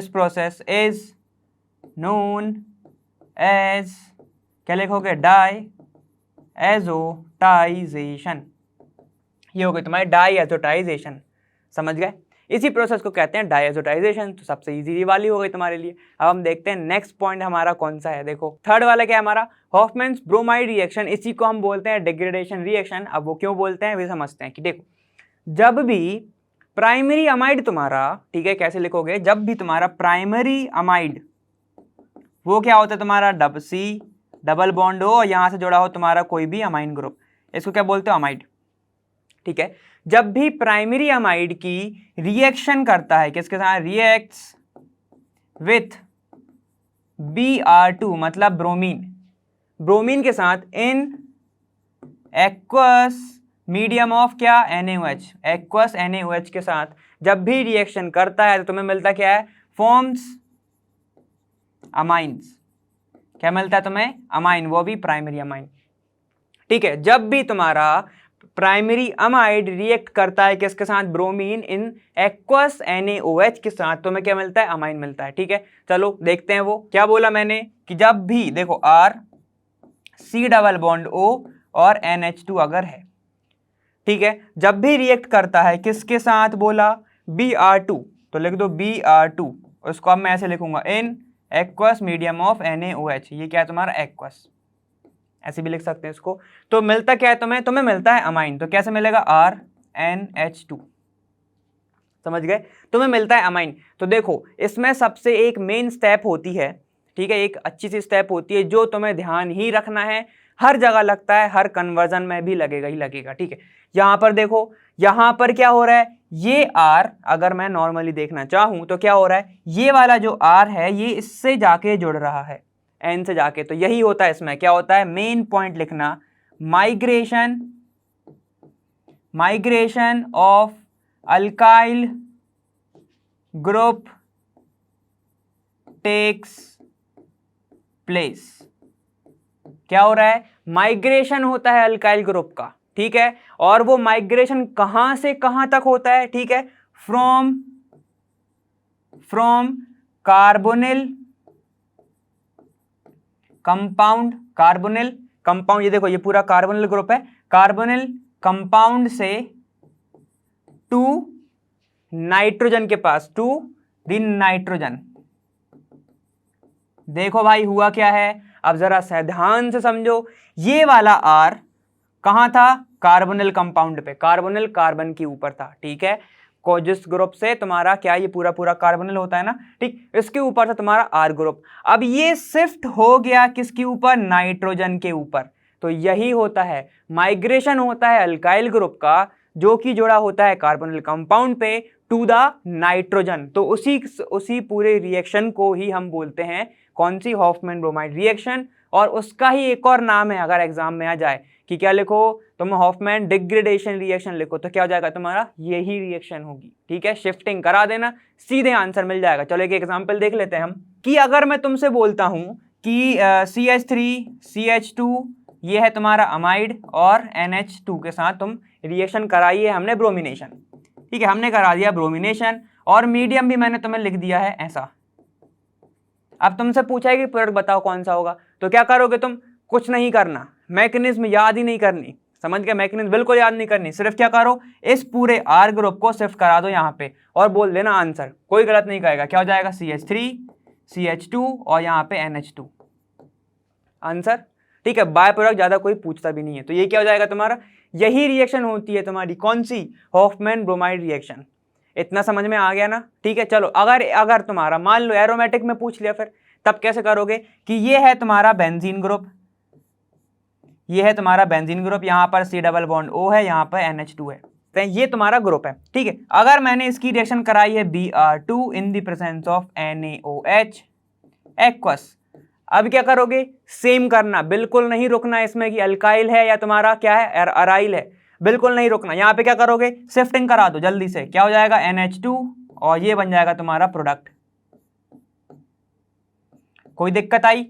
process is known as, क्या लिखोगे, डाइएजोटाइजेशन। ये हो गई तुम्हारी डाइएजोटाइजेशन, समझ गए। इसी प्रोसेस को कहते हैं डाइएजोटाइजेशन। तो सबसे इजी वाली हो गई तुम्हारे लिए। अब हम देखते हैं नेक्स्ट पॉइंट हमारा कौन सा है। देखो थर्ड वाला क्या है हमारा, हॉफमैन्स ब्रोमाइड रिएक्शन। इसी को हम बोलते हैं डिग्रेडेशन रिएक्शन। अब वो क्यों बोलते हैं वे समझते हैं कि देखो, जब भी प्राइमरी अमाइड तुम्हारा, ठीक है, कैसे लिखोगे, जब भी तुम्हारा प्राइमरी अमाइड, वो क्या होता है तुम्हारा डबल बॉन्ड हो और यहां से जुड़ा हो तुम्हारा कोई भी अमाइन ग्रुप, इसको क्या बोलते हो, अमाइड, ठीक है। जब भी प्राइमरी अमाइड की रिएक्शन करता है किसके साथ, रिएक्ट्स विथ Br2 मतलब ब्रोमीन, ब्रोमीन के साथ इन एक्वस मीडियम ऑफ क्या, NaOH, एक्वस NaOH के साथ जब भी रिएक्शन करता है तो तुम्हें मिलता क्या है, फॉर्म्स अमाइंस। क्या मिलता है तुम्हें, अमाइन, वो भी प्राइमरी अमाइन, ठीक है। जब भी तुम्हारा प्राइमरी अमाइड रिएक्ट करता है किसके साथ, ब्रोमीन इन एक्वस NaOH के साथ, तो हमें क्या मिलता है, अमाइन मिलता है। ठीक है, चलो देखते हैं वो क्या बोला मैंने कि जब भी देखो R C double bond O और NH2 अगर है, ठीक है, जब भी रिएक्ट करता है किसके साथ बोला, Br2, तो लिख दो Br2, उसको अब मैं ऐसे लिखूंगा in aqueous medium of NaOH, ये क्या है तुम्हारा एक्वस, ऐसे भी लिख सकते हैं इसको। तो मिलता क्या है तुम्हें मिलता है अमाइन, तो कैसे मिलेगा RNH2, समझ गए, तुम्हें मिलता है अमाइन। तो देखो इसमें सबसे एक मेन स्टेप होती है, ठीक है, एक अच्छी सी स्टेप होती है जो तुम्हें ध्यान ही रखना है, हर जगह लगता है, हर कन्वर्जन में भी लगेगा ही लगेगा। ठीक है, यहां पर देखो, यहां पर क्या हो रहा है, ये R अगर मैं नॉर्मली देखना चाहूं तो क्या हो रहा है, ये वाला जो R है ये इससे जाके जुड़ रहा है N से जाके, तो यही होता है इसमें, क्या होता है, मेन पॉइंट लिखना, migration of alkyl group takes place. क्या हो रहा है, माइग्रेशन होता है अल्काइल ग्रुप का, ठीक है, और वो माइग्रेशन कहां से कहां तक होता है, ठीक है, फ्रॉम कार्बोनिल कंपाउंड, ये देखो ये पूरा कार्बोनिल ग्रुप है, कार्बोनिल कंपाउंड से टू नाइट्रोजन के पास, टू द नाइट्रोजन। देखो भाई हुआ क्या है, अब जरा ध्यान से समझो, ये वाला R कहां था, कार्बोनिल कंपाउंड पे, कार्बोनिल कार्बन के ऊपर था, ठीक है, को जिस ग्रुप से तुम्हारा क्या, ये पूरा पूरा कार्बोनिल होता है ना, ठीक, इसके ऊपर था तुम्हारा R ग्रुप। अब ये शिफ्ट हो गया किसके ऊपर, नाइट्रोजन के ऊपर। तो यही होता है, माइग्रेशन होता है अल्काइल ग्रुप का जो कि जुड़ा होता है कार्बोनिल कंपाउंड पे टू द नाइट्रोजन। तो उसी पूरे रिएक्शन को ही हम बोलते हैं कौन सी, हॉफमैन ब्रोमाइड रिएक्शन। और उसका ही एक और नाम है, अगर एग्जाम में आ जाए कि क्या लिखो तुम, हॉफमैन डिग्रेडेशन रिएक्शन लिखो, तो क्या हो जाएगा तुम्हारा, यही रिएक्शन होगी। ठीक है, शिफ्टिंग करा देना, सीधे आंसर मिल जाएगा। चलो एक एग्जांपल देख लेते हैं हम, कि अगर मैं तुमसे बोलता हूं कि CH3CH2 ये है तुम्हारा अमाइड और NH2 के साथ तुम रिएक्शन कराइए हमने ब्रोमिनेशन, ठीक है, हमने करा दिया ब्रोमिनेशन, और मीडियम भी मैंने तुम्हें लिख दिया है ऐसा। अब तुमसे पूछा है कि प्रोडक्ट बताओ कौन सा होगा, तो क्या करोगे तुम, कुछ नहीं करना, मैकेनिज्म याद ही नहीं करनी, समझ गए, मैकेनिज्म बिल्कुल याद नहीं करनी, सिर्फ क्या करो, इस पूरे R ग्रुप को शिफ्ट करा दो यहाँ पे और बोल देना आंसर, कोई गलत नहीं करेगा। क्या हो जाएगा, CH3 CH2 और यहाँ पे NH2 आंसर। ठीक है, बाय प्रोडक्ट ज्यादा कोई पूछता भी नहीं है, तो ये क्या हो जाएगा तुम्हारा, यही रिएक्शन होती है तुम्हारी कौन सी, हॉफमैन ब्रोमाइड रिएक्शन। इतना समझ में आ गया ना। ठीक है, चलो अगर तुम्हारा मान लो एरोमेटिक में पूछ लिया, फिर तब कैसे करोगे कि ये है तुम्हारा बेंजीन ग्रुप, ये है तुम्हारा बेंजीन ग्रुप, यहाँ पर C डबल बॉन्ड O है, यहाँ पर NH2 है, तो ये तुम्हारा ग्रुप है। ठीक है, अगर मैंने इसकी रिएक्शन कराई है Br2 in the presence of NaOH aqueous, अब क्या करोगे, सेम करना, बिल्कुल नहीं रुकना इसमें कि अल्काइल है या तुम्हारा क्या है, अराइल है, बिल्कुल नहीं रुकना। यहाँ पे क्या करोगे, शिफ्टिंग करा दो जल्दी से, क्या हो जाएगा NH2 और ये बन जाएगा तुम्हारा प्रोडक्ट। कोई दिक्कत आई,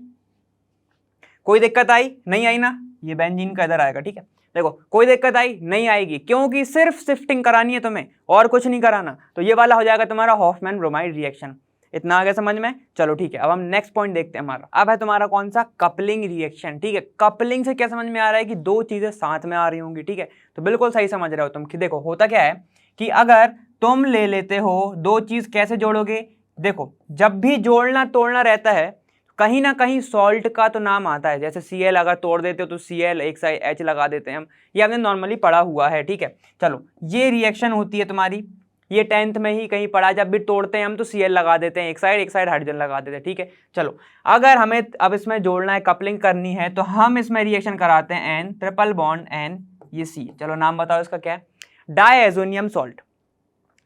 कोई दिक्कत आई नहीं आई ना, ये बेंजीन का इधर आएगा। ठीक है, देखो कोई दिक्कत आई नहीं आएगी, क्योंकि सिर्फ शिफ्टिंग करानी है तुम्हें और कुछ नहीं कराना। तो ये वाला हो जाएगा तुम्हारा हॉफमैन ब्रोमाइड रिएक्शन। इतना आ गया समझ में। चलो ठीक है, अब हम नेक्स्ट पॉइंट देखते हैं हमारा। अब है तुम्हारा कौन सा, कपलिंग रिएक्शन। ठीक है, कपलिंग से क्या समझ में आ रहा है कि दो चीजें साथ में आ रही होंगी। ठीक है, तो बिल्कुल सही समझ रहे हो तुम कि देखो होता क्या है कि अगर तुम ले लेते हो दो चीज, कैसे जोड़ोगे, देखो जब भी जोड़ना तोड़ना रहता है कहीं ना कहीं सॉल्ट का तो नाम आता है, जैसे Cl अगर तोड़ देते हो तो Cl एक साइड H लगा देते हैं हम, ये हमने नॉर्मली पढ़ा हुआ है। ठीक है, चलो ये रिएक्शन होती है तुम्हारी, ये 10th में ही कहीं पढ़ा, जब भी तोड़ते हैं हम तो Cl लगा देते हैं एक साइड हाइड्रोजन लगा देते हैं। ठीक है, चलो अगर हमें अब इसमें जोड़ना है, कपलिंग करनी है, तो हम इसमें रिएक्शन कराते हैं N ट्रिपल बॉन्ड N, ये C, चलो नाम बताओ इसका क्या है, डायएजोनियम सॉल्ट।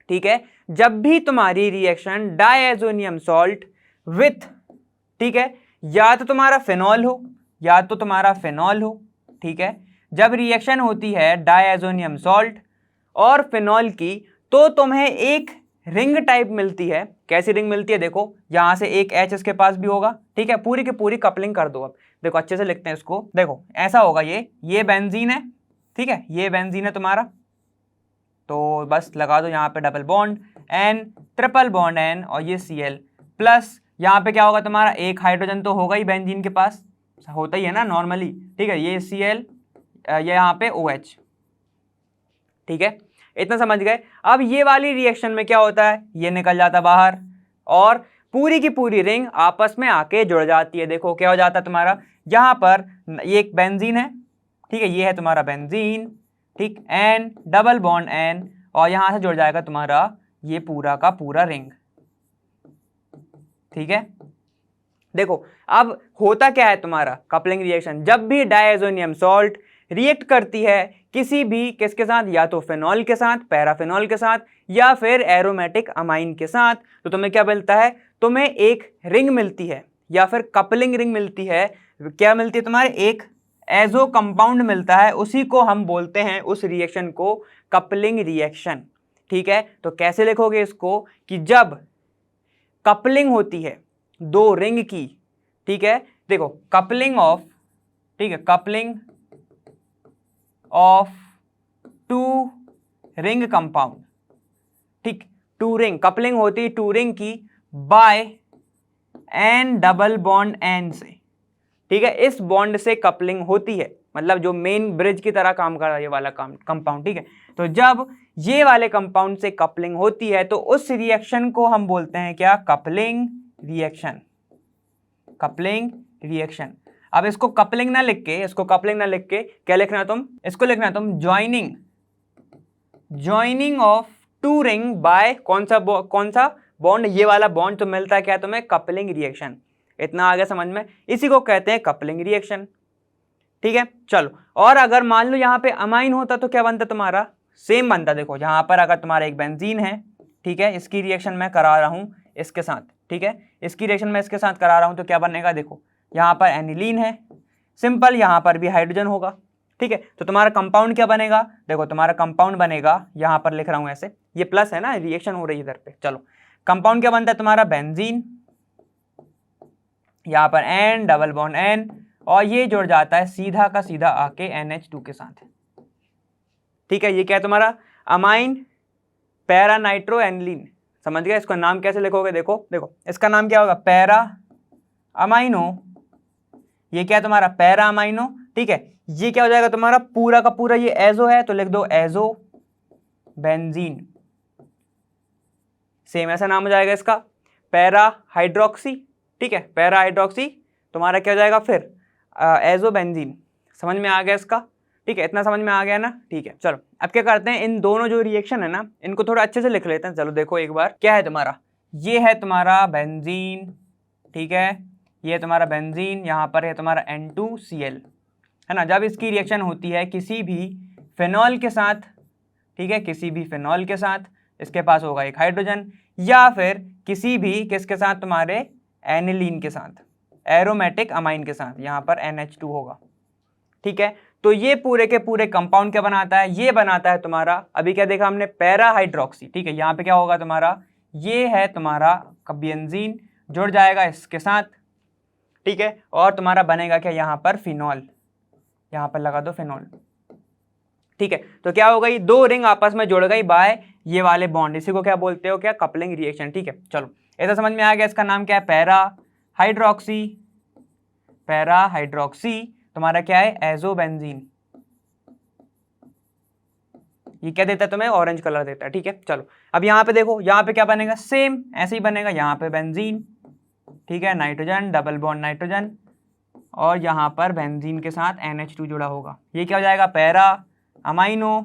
ठीक है, जब भी तुम्हारी रिएक्शन डायएजोनियम सॉल्ट विथ, ठीक है, या तो तुम्हारा फिनॉल हो या तो तुम्हारा फिनॉल हो। ठीक है, जब रिएक्शन होती है डायएजोनियम सॉल्ट और फिनॉल की, तो तुम्हें एक रिंग टाइप मिलती है। कैसी रिंग मिलती है, देखो यहां से एक H इसके पास भी होगा। ठीक है, पूरी की पूरी कपलिंग कर दो। अब देखो अच्छे से लिखते हैं इसको, देखो ऐसा होगा, ये बेंजीन है, ठीक है, ये बेंजीन है तुम्हारा, तो बस लगा दो यहाँ पे double bond N, triple bond N, और ये Cl प्लस यहाँ पे क्या होगा तुम्हारा, एक हाइड्रोजन तो होगा ही बेंजीन के पास, होता ही है ना नॉर्मली, ठीक है, ये Cl, ये यहाँ पे OH, ठीक है, इतना समझ गए। अब ये वाली रिएक्शन में क्या होता है, ये निकल जाता बाहर और पूरी की पूरी रिंग आपस में आके जुड़ जाती है। देखो क्या हो जाता है तुम्हारा, यहाँ पर ये एक बेंजीन है, ठीक है, ये है तुम्हारा बेंजीन, ठीक, N, डबल बॉन्ड N, और यहाँ से जुड़ जाएगा तुम्हारा ये पूरा का पूरा रिंग, ठीक है। देखो अब होता क्या है तुम्हारा कपलिंग रिएक्शन, जब भी डायज़ोनियम सॉल्ट रिएक्ट करती है किसी भी किसके साथ, या तो फिनॉल के साथ, पैराफिनॉल के साथ, या फिर एरोमेटिक अमाइन के साथ, तो तुम्हें क्या मिलता है, तुम्हें एक रिंग मिलती है या फिर कपलिंग रिंग मिलती है। क्या मिलती है तुम्हारे, एक एजो कंपाउंड मिलता है, उसी को हम बोलते हैं, उस रिएक्शन को कपलिंग रिएक्शन, ठीक है। तो कैसे लिखोगे इसको, कि जब कपलिंग होती है दो रिंग की, ठीक है, देखो कपलिंग ऑफ, ठीक है, coupling of two ring compound, ठीक, टू रिंग, कपलिंग होती है टू रिंग की by N double bond N से, ठीक है, इस बॉन्ड से कपलिंग होती है, मतलब जो मेन ब्रिज की तरह काम कर रहा है ये वाला कंपाउंड, ठीक है। तो जब ये वाले कंपाउंड से कपलिंग होती है तो उस रिएक्शन को हम बोलते हैं क्या, कपलिंग रिएक्शन, कपलिंग रिएक्शन। अब इसको कपलिंग ना लिख के, इसको कपलिंग ना लिख के क्या लिखना है तुम, इसको लिखना है तुम joining, joining of two ring by कौन सा बॉन्ड, ये वाला बॉन्ड तो मिलता है क्या तुम्हें, कपलिंग रिएक्शन। इतना आगे समझ में, इसी को कहते हैं कपलिंग रिएक्शन, ठीक है। चलो, और अगर मान लो यहाँ पे अमाइन होता तो क्या बनता तुम्हारा, सेम बनता। देखो यहाँ पर अगर तुम्हारा एक बेंजीन है, ठीक है, इसकी रिएक्शन मैं करा रहा हूँ इसके साथ, ठीक है, इसकी रिएक्शन मैं इसके साथ करा रहा हूँ, तो क्या बनेगा, देखो यहाँ पर एनिलीन है, सिंपल, यहाँ पर भी हाइड्रोजन होगा, ठीक है। तो तुम्हारा कंपाउंड क्या बनेगा, देखो तुम्हारा कंपाउंड बनेगा, यहाँ पर लिख रहा हूँ ऐसे, ये प्लस है ना, रिएक्शन हो रही है इधर पे। चलो, कंपाउंड क्या बनता है तुम्हारा, बेंजीन, यहाँ पर N डबल बॉन्ड N, और ये जुड़ जाता है सीधा का सीधा आके NH2 के साथ, ठीक है। ये क्या है तुम्हारा, अमाइन पैरा नाइट्रो एनिलीन, समझ गए। इसका नाम कैसे लिखोगे, देखो देखो इसका नाम क्या होगा, पैरा अमाइनो, ये क्या है तुम्हारा, पैरा अमाइनो, ठीक है। ये क्या हो जाएगा तुम्हारा, पूरा का पूरा ये एजो है तो लिख दो एजो बेंजीन, सेम ऐसा नाम हो जाएगा इसका, पैरा हाइड्रोक्सी, ठीक है, पैरा हाइड्रोक्सी तुम्हारा क्या हो जाएगा फिर, एजो बेंजीन। समझ में आ गया इसका, ठीक है, इतना समझ में आ गया ना, ठीक है। चलो अब क्या करते हैं, इन दोनों जो रिएक्शन है ना इनको थोड़ा अच्छे से लिख लेते हैं। चलो देखो एक बार, क्या है तुम्हारा, ये है तुम्हारा बेंजीन, ठीक है, ये तुम्हारा बेंजीन, यहाँ पर है तुम्हारा N2Cl, है ना। जब इसकी रिएक्शन होती है किसी भी फिनॉल के साथ, ठीक है, किसी भी फिनॉल के साथ, इसके पास होगा एक हाइड्रोजन, या फिर किसी भी किसके साथ, तुम्हारे एनिलीन के साथ, एरोमेटिक अमाइन के साथ, यहाँ पर NH2 होगा, ठीक है। तो ये पूरे के पूरे कंपाउंड क्या बनाता है, ये बनाता है तुम्हारा, अभी क्या देखा हमने, पैरा हाइड्रोक्सी, ठीक है। यहाँ पे क्या होगा तुम्हारा, ये है तुम्हारा बेंजीन, जुड़ जाएगा इसके साथ, ठीक है, और तुम्हारा बनेगा क्या, यहाँ पर फिनॉल, यहाँ पर लगा दो फिनॉल, ठीक है। तो क्या हो गई, दो रिंग आपस में जुड़ गई बाय ये वाले बॉन्ड, इसी को क्या बोलते हो, क्या, कपलिंग रिएक्शन, ठीक है। चलो ऐसा समझ में आ गया, इसका नाम क्या है, पैरा हाइड्रोक्सी, पैरा हाइड्रोक्सी तुम्हारा क्या है, एजोबेंजीन, ये क्या देता है तुम्हें, ऑरेंज कलर देता है, ठीक है। चलो अब यहाँ पे देखो, यहाँ पे क्या बनेगा, सेम ऐसे ही बनेगा, यहाँ पे बेंजीन, ठीक है, नाइट्रोजन डबल बॉन्ड नाइट्रोजन, और यहाँ पर बेंजीन के साथ NH2 जुड़ा होगा, ये क्या हो जाएगा, पैरा अमाइनो,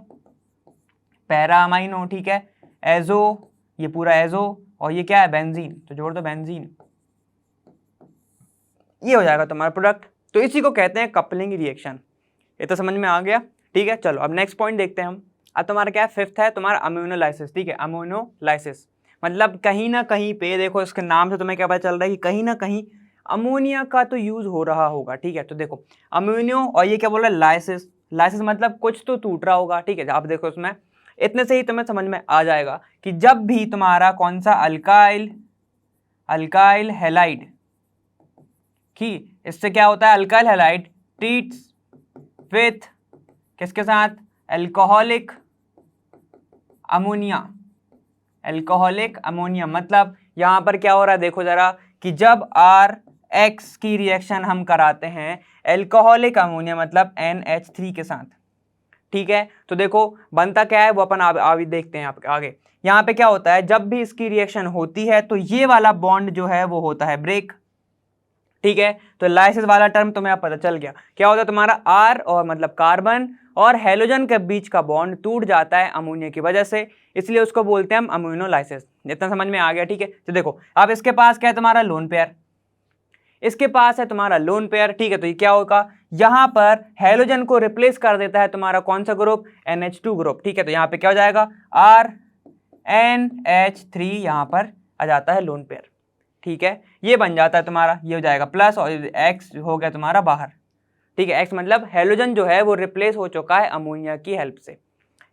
पैरा अमाइनो, ठीक है, एजो, ये पूरा एजो, और ये क्या है, बेंजीन, तो जोड़ दो बेंजीन, ये हो जाएगा तुम्हारा प्रोडक्ट। तो इसी को कहते हैं कपलिंग रिएक्शन। ये तो समझ में आ गया, ठीक है। चलो अब नेक्स्ट पॉइंट देखते हैं हम। अब तुम्हारा क्या है, फिफ्थ है तुम्हारा अम्यूनोलाइसिस, ठीक है, अम्यूनोलाइसिस मतलब कहीं ना कहीं पे, देखो इसके नाम से तुम्हें क्या पता चल रहा है कि कहीं ना कहीं अमोनिया का तो यूज हो रहा होगा, ठीक है। तो देखो अम्यूनो, और ये क्या बोल रहा है, लाइसिस, लाइसिस मतलब कुछ तो टूट रहा होगा, ठीक है। अब देखो इसमें इतने से ही तुम्हें समझ में आ जाएगा कि जब भी तुम्हारा कौन सा अल्काइल हैलाइड की, इससे क्या होता है, अल्काइल हैलाइड ट्रीट्स विथ किसके साथ, एल्कोहलिक अमोनिया। एल्कोहलिक अमोनिया मतलब यहां पर क्या हो रहा है, देखो जरा कि जब RX की रिएक्शन हम कराते हैं एल्कोहलिक अमोनिया मतलब NH3 के साथ, ठीक है, तो देखो बनता क्या है वो अपन आगे देखते हैं आगे। यहाँ पे क्या होता है, जब भी इसकी रिएक्शन होती है तो ये वाला बॉन्ड जो है वो होता है ब्रेक, ठीक है। तो लाइसिस वाला टर्म तुम्हें अब पता चल गया, क्या होता है तुम्हारा R और मतलब कार्बन और हेलोजन के बीच का बॉन्ड टूट जाता है अमोनिया की वजह से, इसलिए उसको बोलते हैं हम अम्यूनोलाइसिस। इतना समझ में आ गया, ठीक है। तो देखो अब इसके पास क्या है तुम्हारा लोन पेयर, इसके पास है तुम्हारा लोन पेयर, ठीक है। तो ये क्या होगा, यहां पर हेलोजन को रिप्लेस कर देता है तुम्हारा कौन सा ग्रुप, NH2 ग्रुप, ठीक है। तो यहां पे क्या हो जाएगा RNH3 यहां पर आ जाता है लोन पेयर, ठीक है। ये बन जाता है तुम्हारा, ये हो जाएगा प्लस और X हो गया तुम्हारा बाहर, ठीक है। X मतलब हेलोजन जो है वो रिप्लेस हो चुका है अमोनिया की हेल्प से।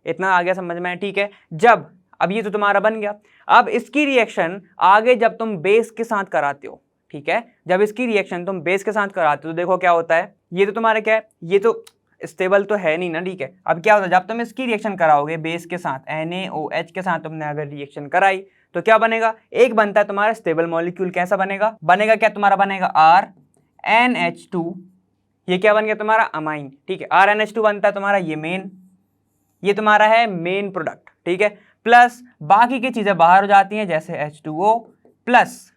इतना आ गया समझ में, ठीक है। जब अब ये तो तुम्हारा बन गया, अब इसकी रिएक्शन आगे जब तुम बेस के साथ कराते हो, ठीक है, जब इसकी रिएक्शन तुम बेस के साथ कराते हो तो देखो क्या होता है, ये तो तुम्हारा क्या है, ये तो स्टेबल तो है नहीं ना, ठीक है। अब क्या होता है, जब तुम इसकी रिएक्शन कराओगे बेस के साथ NaOH के साथ तुमने अगर रिएक्शन कराई तो क्या बनेगा, एक बनता है तुम्हारा स्टेबल मॉलिक्यूल, कैसा बनेगा, बनेगा क्या तुम्हारा, बनेगा RNH2, ये क्या बन गया तुम्हारा अमाइन, ठीक है। RNH2 बनता है तुम्हारा ये मेन, ये तुम्हारा है मेन प्रोडक्ट, ठीक है। प्लस बाकी की चीजें बाहर हो जाती हैं जैसे H2O प्लस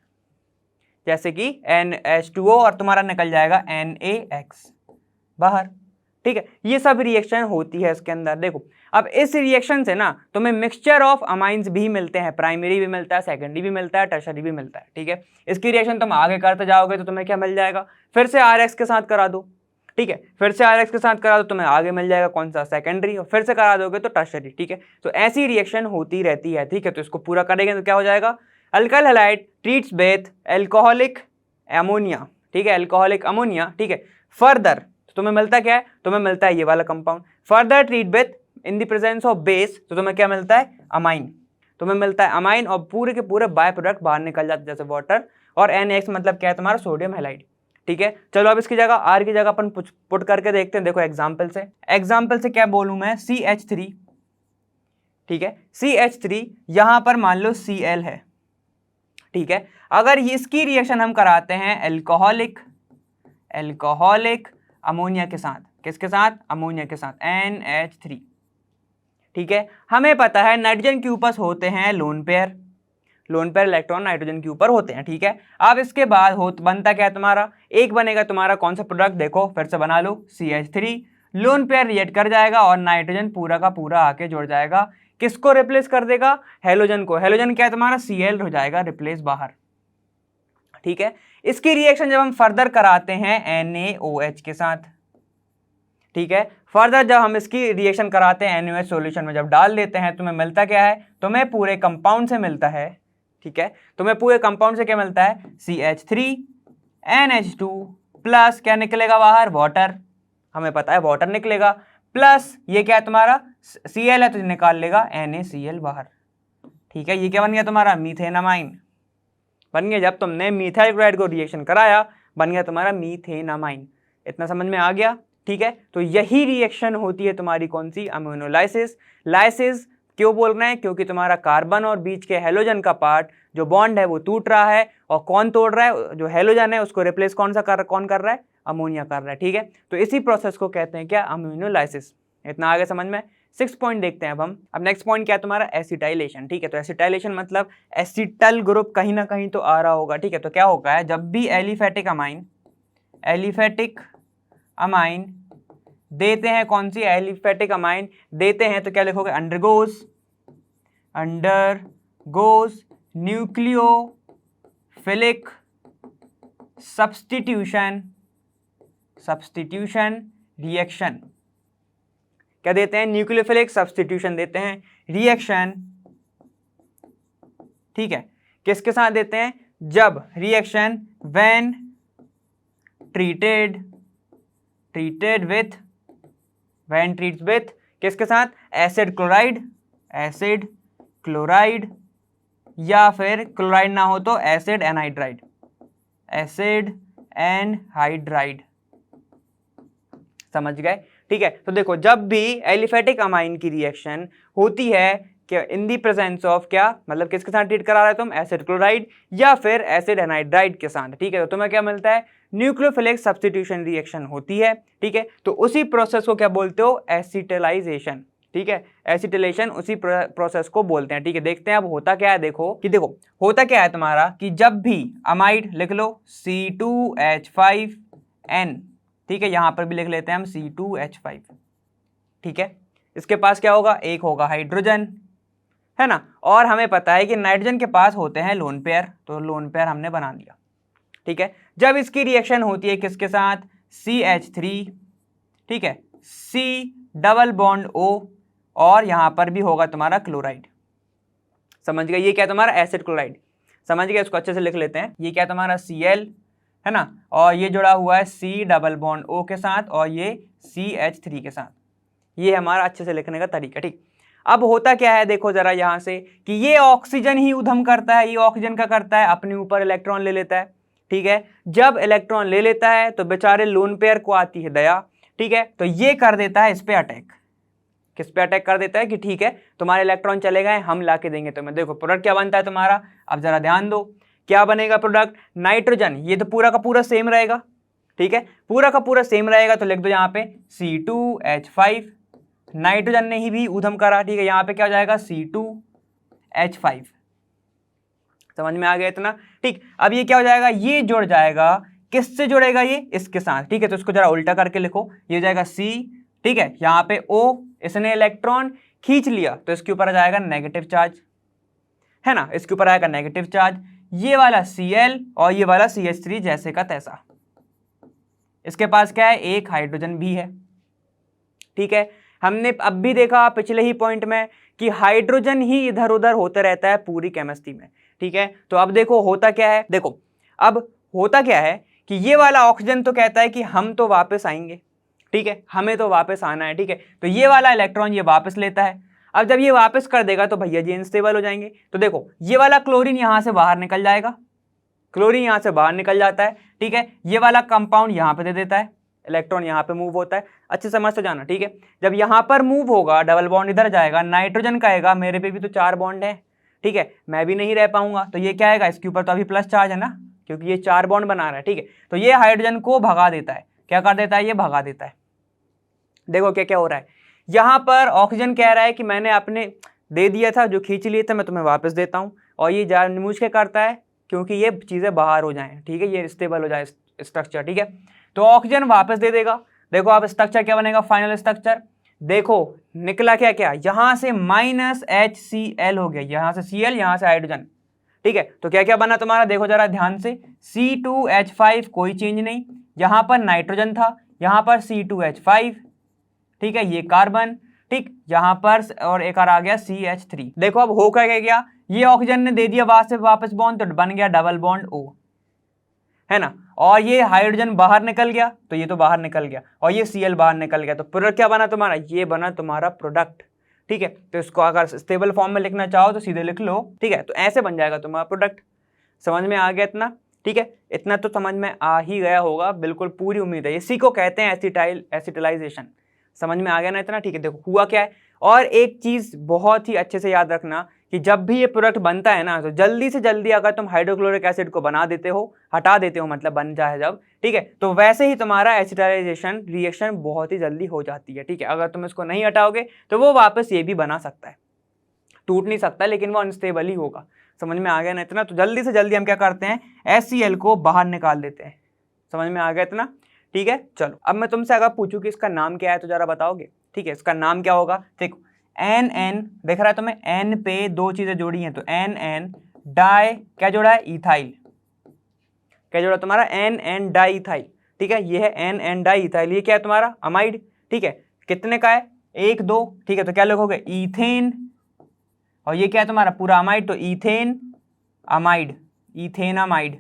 जैसे कि NH2O और तुम्हारा निकल जाएगा NaX बाहर, ठीक है। ये सब रिएक्शन होती है इसके अंदर। देखो अब इस रिएक्शन से ना तुम्हें मिक्सचर ऑफ अमाइंस भी मिलते हैं, प्राइमरी भी मिलता है, सेकेंडरी भी मिलता है, टर्शरी भी मिलता है, ठीक है। इसकी रिएक्शन तुम आगे करते जाओगे तो तुम्हें क्या मिल जाएगा, फिर से RX के साथ करा दो, ठीक है, फिर से RX के साथ करा दो तुम्हें आगे मिल जाएगा कौन सा, सेकेंडरी, और फिर से करा दोगे तो टर्शरी, ठीक है। तो ऐसी रिएक्शन होती रहती है, ठीक है। तो इसको पूरा करेंगे तो क्या हो जाएगा, alkyl halide treats with alcoholic ammonia, ठीक है, एल्कोहलिक अमोनिया, ठीक है। फर्दर तो तुम्हें मिलता क्या है, तुम्हें मिलता है ये वाला compound, further treat with in the presence of base तो तुम्हें क्या मिलता है, अमाइन, तुम्हें मिलता है अमाइन, और पूरे के पूरे बाय प्रोडक्ट बाहर निकल जाते हैं जैसे वाटर, और NX मतलब क्या है तुम्हारा सोडियम हैलाइड, ठीक है। चलो अब इसकी जगह R की जगह अपन पुट करके देखते हैं। देखो एग्जाम्पल से क्या बोलूं मैं, CH3, ठीक है, CH3 यहां पर मान लो Cl है, ठीक है। अगर इसकी रिएक्शन हम कराते हैं एल्कोहलिक अमोनिया के साथ, किसके साथ, अमोनिया के साथ NH3, ठीक है। हमें पता है नाइट्रोजन के ऊपर होते हैं लोन पेयर इलेक्ट्रॉन नाइट्रोजन के ऊपर होते हैं, ठीक है। अब इसके बाद बनता क्या है तुम्हारा, एक बनेगा तुम्हारा कौन सा प्रोडक्ट, देखो फिर से बना लो CH3, लोन पेयर रिएक्ट कर जाएगा और नाइट्रोजन पूरा का पूरा आके जुड़ जाएगा, किसको रिप्लेस कर देगा, हेलोजन को। हेलोजन क्या है तुम्हारा, Cl हो जाएगा रिप्लेस बाहर, ठीक है। इसकी रिएक्शन जब हम फर्दर कराते हैं NaOH के साथ, ठीक है, फर्दर जब हम इसकी रिएक्शन कराते हैं NaOH सॉल्यूशन में जब डाल देते हैं तुम्हें मिलता क्या है, तुम्हें पूरे कंपाउंड से मिलता है, ठीक है, तुम्हें पूरे कंपाउंड से क्या मिलता है, CH3 NH2 प्लस क्या निकलेगा बाहर, वाटर, हमें पता है वाटर निकलेगा, प्लस ये क्या है तुम्हारा Cl है तो निकाल लेगा NaCl बाहर, ठीक है। ये क्या बन गया तुम्हारा, मीथेनामाइन बन गया, जब तुमने मिथाइल क्लोराइड को रिएक्शन कराया बन गया तुम्हारा मीथेनामाइन। इतना समझ में आ गया, ठीक है। तो यही रिएक्शन होती है तुम्हारी कौन सी, अम्यूनोलाइसिस। लाइसिस क्यों बोल रहे हैं, क्योंकि तुम्हारा कार्बन और बीच के हेलोजन का पार्ट जो बॉन्ड है वो टूट रहा है, और कौन तोड़ रहा है, जो हेलोजन है उसको रिप्लेस कौन कर रहा है, अमोनिया कर रहा है, ठीक है। तो इसी प्रोसेस को कहते हैं क्या, अम्यूनोलाइसिस। इतना आगे समझ में। 6 पॉइंट देखते हैं अब हम। अब नेक्स्ट पॉइंट क्या है तुम्हारा, एसिटाइलेशन, ठीक है। तो एसिटाइलेशन मतलब एसिटल ग्रुप कहीं ना कहीं तो आ रहा होगा, ठीक है। तो क्या होगा है, जब भी एलिफेटिक अमाइन देते हैं, कौन सी एलिफेटिक अमाइन देते हैं, तो क्या लिखोगे, अंडरगोज न्यूक्लियोफिलिक सब्स्टिट्यूशन रिएक्शन, क्या देते हैं, न्यूक्लियोफिलिक सब्स्टिट्यूशन देते हैं रिएक्शन, ठीक है। किसके साथ देते हैं, जब रिएक्शन व्हेन ट्रीटेड विथ किसके साथ, एसिड क्लोराइड या फिर क्लोराइड ना हो तो एसिड एनहाइड्राइड, समझ गए, ठीक है। तो देखो जब भी एलिफेटिक अमाइन की रिएक्शन होती है कि इन दी प्रेजेंस ऑफ क्या, मतलब किसके साथ ट्रीट करा रहे तुम, एसिड क्लोराइड या फिर एसिड एनहाइड्राइड के साथ, ठीक है। तो तुम्हें क्या मिलता है, न्यूक्लियोफिलिक सब्स्टिट्यूशन रिएक्शन होती है, ठीक है। तो उसी प्रोसेस को क्या बोलते हो, एसिटिलाइजेशन, ठीक है। एसिटिलेशन उसी प्रोसेस को बोलते हैं, ठीक है। देखते हैं अब होता क्या है, देखो कि देखो होता क्या है तुम्हारा कि जब भी अमाइड लिख लो C2H5N, ठीक है, यहां पर भी लिख लेते हैं हम C2H5, ठीक है। इसके पास क्या होगा, एक होगा हाइड्रोजन, है ना, और हमें पता है कि नाइट्रोजन के पास होते हैं लोन पेयर, तो लोन पेयर हमने बना दिया, ठीक है। जब इसकी रिएक्शन होती है किसके साथ, CH3, ठीक है, C डबल बॉन्ड O, और यहां पर भी होगा तुम्हारा क्लोराइड, समझ गए, ये क्या तुम्हारा एसिड क्लोराइड, समझ गए। इसको अच्छे से लिख लेते हैं, ये क्या तुम्हारा Cl, है ना, और ये जुड़ा हुआ है C डबल बॉन्ड O के साथ, और ये CH3 के साथ, ये हमारा अच्छे से लिखने का तरीका, ठीक। अब होता क्या है, देखो जरा यहां से कि ये ऑक्सीजन ही उधम करता है, ये ऑक्सीजन का करता है, अपने ऊपर इलेक्ट्रॉन ले लेता है, ठीक है। जब इलेक्ट्रॉन ले लेता है तो बेचारे लोन पेयर को आती है दया, ठीक है, तो ये कर देता है इस पे अटैक, किस पे अटैक कर देता है कि ठीक है तुम्हारे इलेक्ट्रॉन चले गए, हम ला के देंगे तुम्हें। देखो प्रोडक्ट क्या बनता है तुम्हारा, अब जरा ध्यान दो, क्या बनेगा प्रोडक्ट, नाइट्रोजन, ये तो पूरा का पूरा सेम रहेगा, ठीक है, पूरा का पूरा सेम रहेगा, तो लिख दो यहाँ पे C2H5, नाइट्रोजन ने ही भी ऊधम करा, ठीक है, यहाँ पे क्या हो जाएगा C2H5, समझ में आ गया इतना, ठीक। अब ये क्या हो जाएगा, ये जुड़ जाएगा, किससे जुड़ेगा, ये इसके साथ, ठीक है। तो इसको जरा उल्टा करके लिखो, ये हो जाएगा C, ठीक है, यहाँ पे O, इसने इलेक्ट्रॉन खींच लिया तो इसके ऊपर आ जाएगा नेगेटिव चार्ज, है ना, इसके ऊपर आएगा नेगेटिव चार्ज, ये वाला Cl और ये वाला CH3 जैसे का तैसा, इसके पास क्या है, एक हाइड्रोजन भी है, ठीक है। हमने अब भी देखा पिछले ही पॉइंट में कि हाइड्रोजन ही इधर उधर होते रहता है पूरी केमिस्ट्री में, ठीक है। तो अब देखो होता क्या है, देखो अब होता क्या है कि ये वाला ऑक्सीजन तो कहता है कि हम तो वापस आएंगे, ठीक है, हमें तो वापस आना है, ठीक है। तो ये वाला इलेक्ट्रॉन ये वापस लेता है, अब जब ये वापस कर देगा तो भैया जी अनस्टेबल हो जाएंगे। तो देखो ये वाला क्लोरीन यहां से बाहर निकल जाएगा, क्लोरीन यहां से बाहर निकल जाता है, ठीक है, ये वाला कंपाउंड यहां पे दे देता है, इलेक्ट्रॉन यहाँ पे मूव होता है, अच्छे समझ तो जाना, ठीक है। जब यहाँ पर मूव होगा डबल बॉन्ड इधर जाएगा, नाइट्रोजन कहेगा मेरे पे भी तो 4 बॉन्ड है, ठीक है, मैं भी नहीं रह पाऊंगा, तो ये क्या आएगा, इसके ऊपर तो अभी प्लस चार्ज है ना, क्योंकि ये 4 बॉन्ड बना रहा है, ठीक है। तो ये हाइड्रोजन को भगा देता है, क्या कर देता है, ये भगा देता है। देखो क्या क्या हो रहा है, यहाँ पर ऑक्सीजन कह रहा है कि मैंने अपने दे दिया था, जो खींच लिए थे मैं तुम्हें वापस देता हूँ, और ये जानबूझ के करता है क्योंकि ये चीज़ें बाहर हो जाएं, ठीक है, ये स्टेबल हो जाए स्ट्रक्चर, ठीक है। तो ऑक्सीजन वापस दे देगा, देखो आप स्ट्रक्चर क्या बनेगा, फाइनल स्ट्रक्चर, देखो निकला क्या क्या, यहाँ से -HCl हो गया, यहाँ से Cl, यहाँ से हाइड्रोजन, ठीक है। तो क्या क्या बना तुम्हारा, देखो जरा ध्यान से, C2H5 कोई चेंज नहीं, यहाँ पर नाइट्रोजन था, यहाँ पर C2H5, ठीक है, ये कार्बन, ठीक, यहाँ पर और एक और आ गया CH3। देखो अब हो क्या गया, ये ऑक्सीजन ने दे दिया वापस बॉन्ड, तो बन गया डबल बॉन्ड O, है ना, और ये हाइड्रोजन बाहर निकल गया, तो ये तो बाहर निकल गया, और ये Cl बाहर निकल गया, तो प्रोडक्ट क्या बना तुम्हारा, ये बना तुम्हारा प्रोडक्ट, ठीक है। तो इसको अगर स्टेबल फॉर्म में लिखना चाहो तो सीधे लिख लो, ठीक है, तो ऐसे बन जाएगा तुम्हारा प्रोडक्ट। समझ में आ गया इतना, ठीक है, इतना तो समझ में आ ही गया होगा, बिल्कुल पूरी उम्मीद है, इसी को कहते हैं एसिटिलाइजेशन। समझ में आ गया ना इतना, ठीक है। देखो हुआ क्या है, और एक चीज बहुत ही अच्छे से याद रखना कि जब भी ये प्रोडक्ट बनता है ना, तो जल्दी से जल्दी अगर तुम हाइड्रोक्लोरिक एसिड को बना देते हो, हटा देते हो, मतलब बन जाए जब, ठीक है, तो वैसे ही तुम्हारा एसिटाइजेशन रिएक्शन बहुत ही जल्दी हो जाती है, ठीक है। अगर तुम इसको नहीं हटाओगे तो वो वापस ये भी बना सकता है, टूट नहीं सकता, लेकिन वो अनस्टेबल ही होगा। समझ में आ गया ना इतना, तो जल्दी से जल्दी हम क्या करते हैं, HCl को बाहर निकाल देते हैं। समझ में आ गया इतना, ठीक है। चलो अब मैं तुमसे अगर पूछूं कि इसका नाम क्या है तो जरा बताओगे, ठीक है, इसका नाम क्या होगा। देखो NN देख रहा है तुम्हें, N पे 2 चीजें जोड़ी हैं, तो NN डाई क्या जोड़ा है, इथाइल, क्या जोड़ा तुम्हारा, NN डाई इथाइल, ठीक है, ये है NN डाई इथाइल, ये क्या है तुम्हारा अमाइड, ठीक है, कितने का है, 1 2, ठीक है, तो क्या लिखोगे, ईथेन, और ये क्या है तुम्हारा पूरा अमाइड, तो ईथेन अमाइड, इथेनामाइड,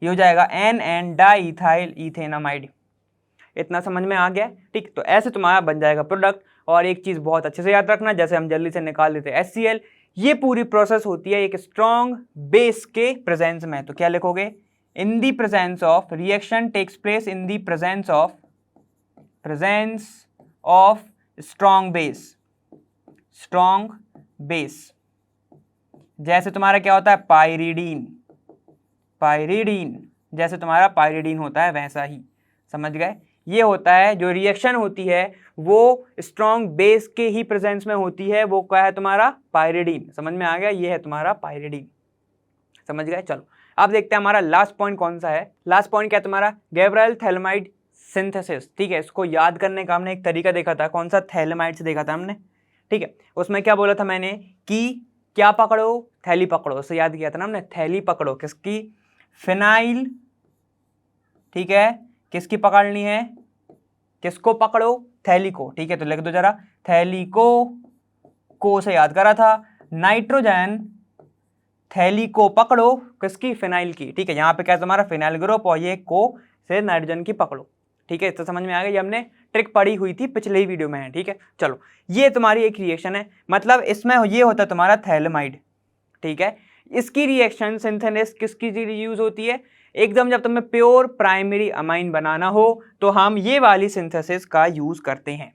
ये हो जाएगा NN डाई इथाइल इथेनामाइड। इतना समझ में आ गया, ठीक। तो ऐसे तुम्हारा बन जाएगा प्रोडक्ट। और एक चीज बहुत अच्छे से याद रखना, जैसे हम जल्दी से निकाल लेते हैं HCl, ये पूरी प्रोसेस होती है एक स्ट्रॉन्ग बेस के प्रेजेंस में, तो क्या लिखोगे, in the presence of, reaction takes place in the presence of presence of strong base, strong base, जैसे तुम्हारा क्या होता है पाइरिडीन, पाइरिडीन जैसे तुम्हारा पाइरिडीन होता है वैसा ही, समझ गए। ये होता है जो रिएक्शन होती है वो स्ट्रॉन्ग बेस के ही प्रेजेंस में होती है, वो क्या है तुम्हारा पाइरिडीन, समझ में आ गया, ये है तुम्हारा पाइरिडीन, समझ गए। चलो अब देखते हैं हमारा लास्ट पॉइंट कौन सा है। लास्ट पॉइंट क्या है तुम्हारा गैब्रियल थैलेमाइड सिंथेसिस, ठीक है। इसको याद करने का हमने एक तरीका देखा था, कौन सा, थैलेमाइड से देखा था हमने, ठीक है। उसमें क्या बोला था मैंने कि क्या पकड़ो, थैली पकड़ो, उससे याद किया था ना हमने, थैली पकड़ो किसकी, फिनाइल, ठीक है, किसकी पकड़नी है, किसको पकड़ो, थैली को, ठीक है। तो लिख दो जरा, थैली को से याद करा था, नाइट्रोजन थैली को पकड़ो किसकी, फिनाइल की, ठीक है। यहाँ पे क्या है तुम्हारा फिनाइल ग्रुप और ये को से नाइट्रोजन की पकड़ो, ठीक है। तो समझ में आ गया, ये हमने ट्रिक पढ़ी हुई थी पिछले ही वीडियो में है, ठीक है। चलो ये तुम्हारी एक रिएक्शन है, मतलब इसमें ये होता है तुम्हारा थैलेमाइड, ठीक है। इसकी रिएक्शन सिंथेसिस किसकी यूज होती है, एकदम जब तुम्हें प्योर प्राइमरी अमाइन बनाना हो तो हम ये वाली सिंथेसिस का यूज करते हैं,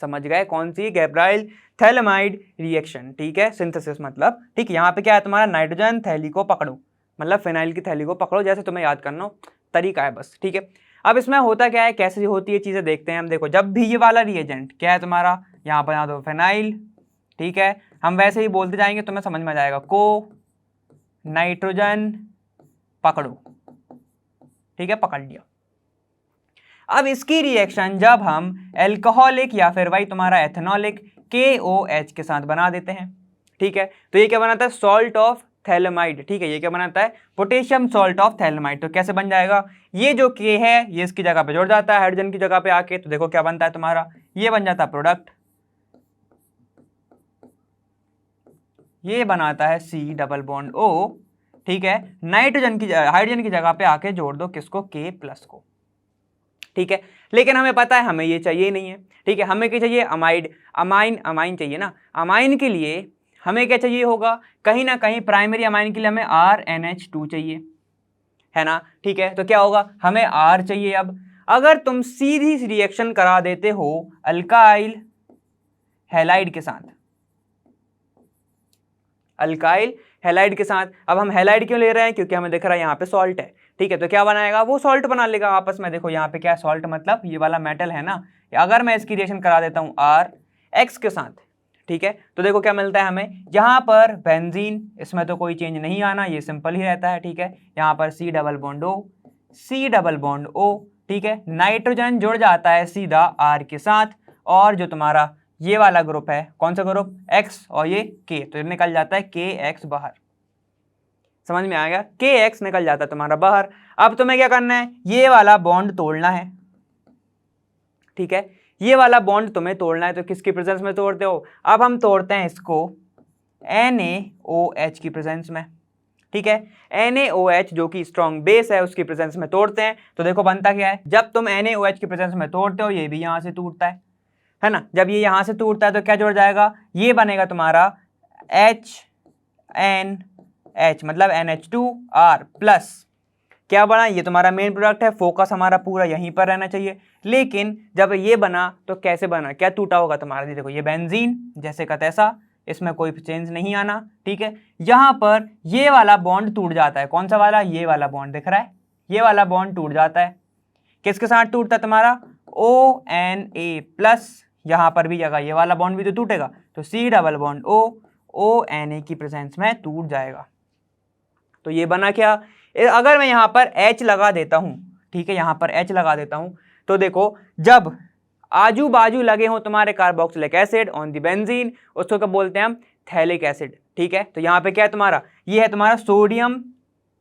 समझ गए, कौन सी, गैब्रियल थैलेमाइड रिएक्शन, ठीक है, सिंथेसिस मतलब, ठीक है। यहाँ पे क्या है तुम्हारा नाइट्रोजन थैली को पकड़ो, मतलब फिनाइल की थैली को पकड़ो, जैसे तुम्हें याद करना हो तरीका है बस, ठीक है। अब इसमें होता क्या है, कैसे होती है चीजें देखते हैं हम। देखो जब भी ये वाला रिएजेंट क्या है तुम्हारा, यहाँ पर दो फिनाइल, ठीक है, हम वैसे ही बोलते जाएंगे तुम्हें समझ में आ जाएगा, को नाइट्रोजन पकड़ो, ठीक है, पकड़ लिया। अब इसकी रिएक्शन जब हम एल्कोहलिक या फिर वही तुम्हारा एथेनॉलिक KOH के साथ बना देते हैं, ठीक है, तो ये क्या बनाता है, सॉल्ट ऑफ थैलेमाइड, ठीक है। ये क्या बनाता है, पोटेशियम सॉल्ट ऑफ थैलेमाइड। तो कैसे बन जाएगा, ये जो K है ये इसकी जगह पे जुड़ जाता है हाइड्रोजन की जगह पे आके, तो देखो क्या बनता है तुम्हारा, ये बन जाता है प्रोडक्ट, ये बनाता है C डबल बॉन्ड O, ठीक है। नाइट्रोजन की हाइड्रोजन की जगह पे आके जोड़ दो किसको, K+ को, ठीक है। लेकिन हमें पता है हमें ये चाहिए नहीं है, ठीक है। हमें क्या चाहिए, अमाइड, अमाइन चाहिए ना। अमाइन के लिए हमें क्या चाहिए होगा, कहीं ना कहीं प्राइमरी अमाइन के लिए हमें RNH2 चाहिए, है ना, ठीक है। तो क्या होगा, हमें R चाहिए। अब अगर तुम सीधी रिएक्शन करा देते हो अल्काइल हैलाइड के साथ, अल्काइल हैलाइड के साथ, अब हम हैलाइड क्यों ले रहे हैं, क्योंकि हमें दिख रहा है यहाँ पे सॉल्ट है, ठीक है। तो क्या बनाएगा, वो सॉल्ट बना लेगा आपस में। देखो यहाँ पे क्या सॉल्ट, मतलब ये वाला मेटल है ना, अगर मैं इसकी रिएक्शन करा देता हूँ RX के साथ, ठीक है, तो देखो क्या मिलता है हमें, यहाँ पर बेंजीन, इसमें तो कोई चेंज नहीं आना, ये सिंपल ही रहता है, ठीक है। यहाँ पर C डबल बॉन्ड O, ठीक है, नाइट्रोजन जुड़ जाता है सीधा R के साथ, और जो तुम्हारा ये वाला ग्रुप है, कौन सा ग्रुप, X और ये K, तो ये निकल जाता है KX बाहर, समझ में आ गया, KX निकल जाता है तुम्हारा बाहर। अब तुम्हें क्या करना है, ये वाला बॉन्ड तोड़ना है, ठीक है, ये वाला बॉन्ड तुम्हें तोड़ना है। तो किसकी प्रेजेंस में तोड़ते हो, अब हम तोड़ते हैं इसको NaOH की प्रेजेंस में, ठीक है। NaOH जो कि स्ट्रॉन्ग बेस है उसकी प्रेजेंस में तोड़ते हैं। तो देखो बनता क्या है, जब तुम NaOH की प्रेजेंस में तोड़ते हो ये भी यहाँ से टूटता है ना। जब ये यहाँ से टूटता है तो क्या जुड़ जाएगा, ये बनेगा तुम्हारा HNH, मतलब NH2R प्लस, क्या बना, ये तुम्हारा मेन प्रोडक्ट है, फोकस हमारा पूरा यहीं पर रहना चाहिए। लेकिन जब ये बना तो कैसे बना, क्या टूटा होगा तुम्हारा, देखो ये बेंजीन जैसे का तैसा, इसमें कोई चेंज नहीं आना, ठीक है। यहाँ पर ये वाला बॉन्ड टूट जाता है, कौन सा वाला, ये वाला बॉन्ड दिख रहा है, ये वाला बॉन्ड टूट जाता है, किसके साथ टूटता है तुम्हारा, ONA+, यहाँ पर भी जगह ये वाला बॉन्ड भी तो टूटेगा, तो C double bond O ONA की प्रेजेंस में टूट जाएगा। तो ये बना क्या, अगर मैं यहाँ पर H लगा देता हूँ, ठीक है, यहाँ पर H लगा देता हूँ, तो देखो जब आजू बाजू लगे हों तुम्हारे carboxylic acid on the benzene, उसको क्या बोलते हैं हम, थैलिक एसिड, ठीक है। तो यहाँ पे क्या है तुम्हारा, ये है तुम्हारा सोडियम